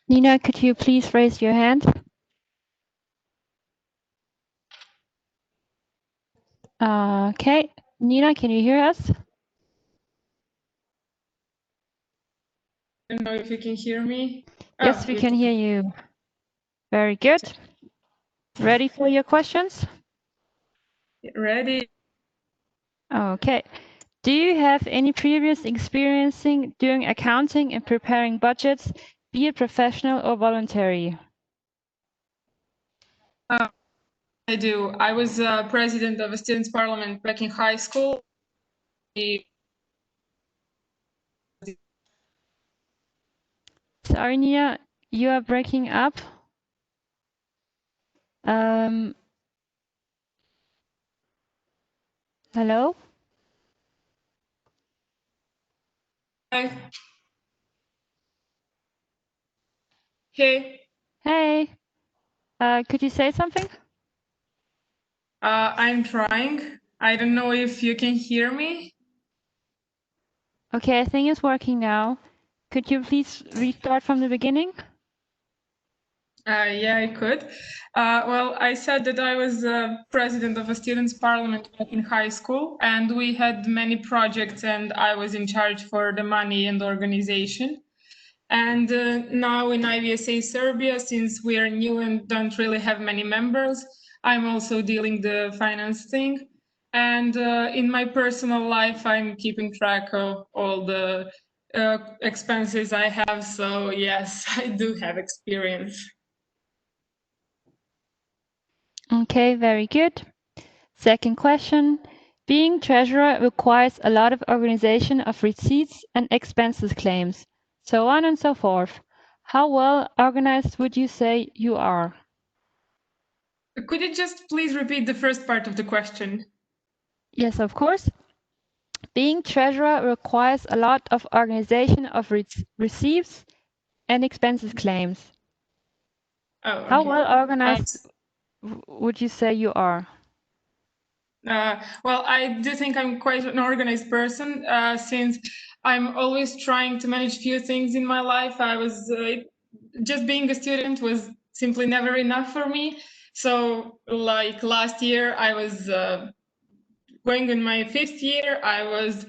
Nina, could you please raise your hand? Okay. Nina, can you hear us? I don't know if you can hear me. Yes, we can hear you. Very good. Ready for your questions? Ready. Okay. Do you have any previous experience doing accounting and preparing budgets, be it professional or voluntary? I do. I was president of a students' parliament back in high school. Sorry, Nina, you are breaking up. Hello? Hi. Hey. Hey. Could you say something? I'm trying. I don't know if you can hear me. Okay, I think it's working now. Could you please restart from the beginning? Yeah, I could. Well, I said that I was president of a students' parliament back in high school, and we had many projects, and I was in charge for the money and organization. And now in IVSA Serbia, since we are new and don't really have many members, I'm also dealing the finance thing. And in my personal life, I'm keeping track of all the expenses I have. So yes, I do have experience. Okay, very good. Second question. Being treasurer requires a lot of organization of receipts and expenses claims, so on and so forth. How well organized would you say you are? Could you just please repeat the first part of the question? Yes, of course. Being treasurer requires a lot of organization of receipts and expenses claims. Oh, okay. How well organized would you say you are? Well, I do think I'm quite an organized person since I'm always trying to manage few things in my life. I was just being a student was simply never enough for me. So like last year, I was going in my 5th year, I was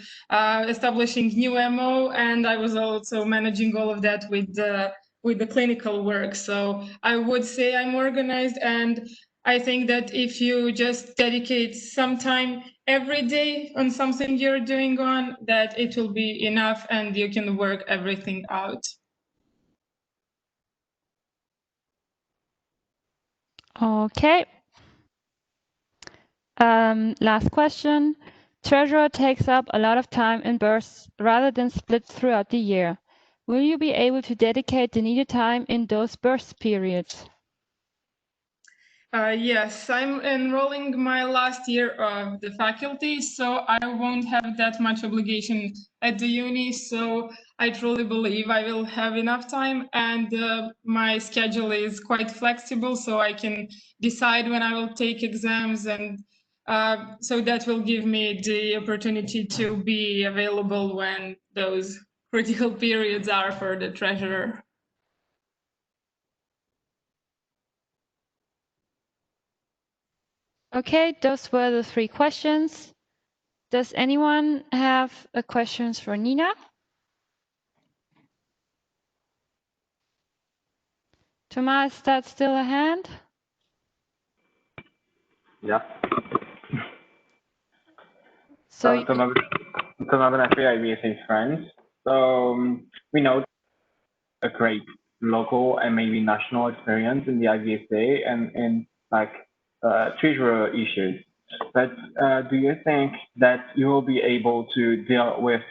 establishing new MO, and I was also managing all of that with the clinical work. So I would say I'm organized, and I think that if you just dedicate some time every day on something you're doing on, that it will be enough and you can work everything out. Okay. Last question. Treasurer takes up a lot of time in bursts rather than split throughout the year. Will you be able to dedicate the needed time in those burst periods? Yes, I'm enrolling my last year of the faculty, so I won't have that much obligation at the uni. So I truly believe I will have enough time, and my schedule is quite flexible, so I can decide when I will take exams, and so that will give me the opportunity to be available when those critical periods are for the treasurer. Okay, those were the 3 questions. Does anyone have questions for Nina? Tomas, is that still a hand? Yeah. So to my IVSA friends, we know a great local and maybe national experience in the IVSA and in like treasurer issues. But do you think that you will be able to deal with,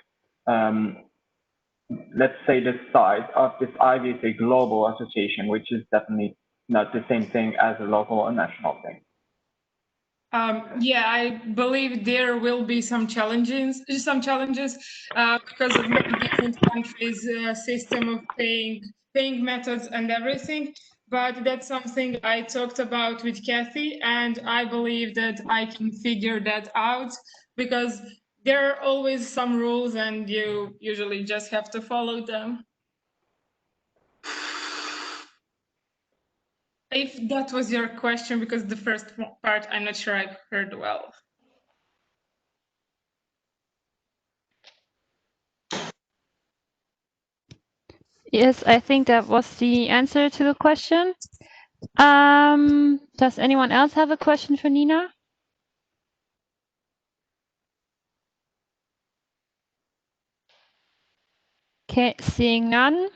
let's say, the size of this IVSA global association, which is definitely not the same thing as a local or national thing? Yeah, I believe there will be some challenges because of many different countries' system of paying methods and everything. But that's something I talked about with Kathy, and I believe that I can figure that out because there are always some rules, and you usually just have to follow them. If that was your question, because the first part I'm not sure I heard well. Yes, I think that was the answer to the question. Does anyone else have a question for Nina? Okay, seeing none,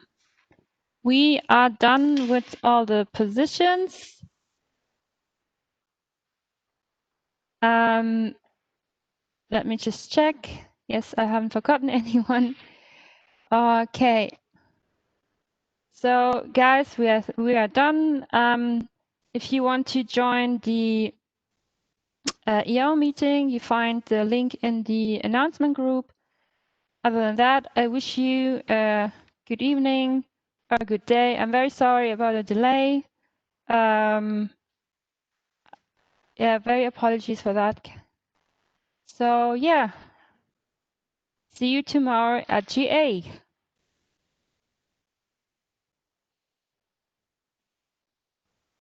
we are done with all the positions. Let me just check. Yes, I haven't forgotten anyone. Okay. So guys, we are done. If you want to join the EO meeting, you find the link in the announcement group. Other than that, I wish you a good evening or a good day. I'm very sorry about the delay. Yeah, very apologies for that. So yeah, see you tomorrow at GA.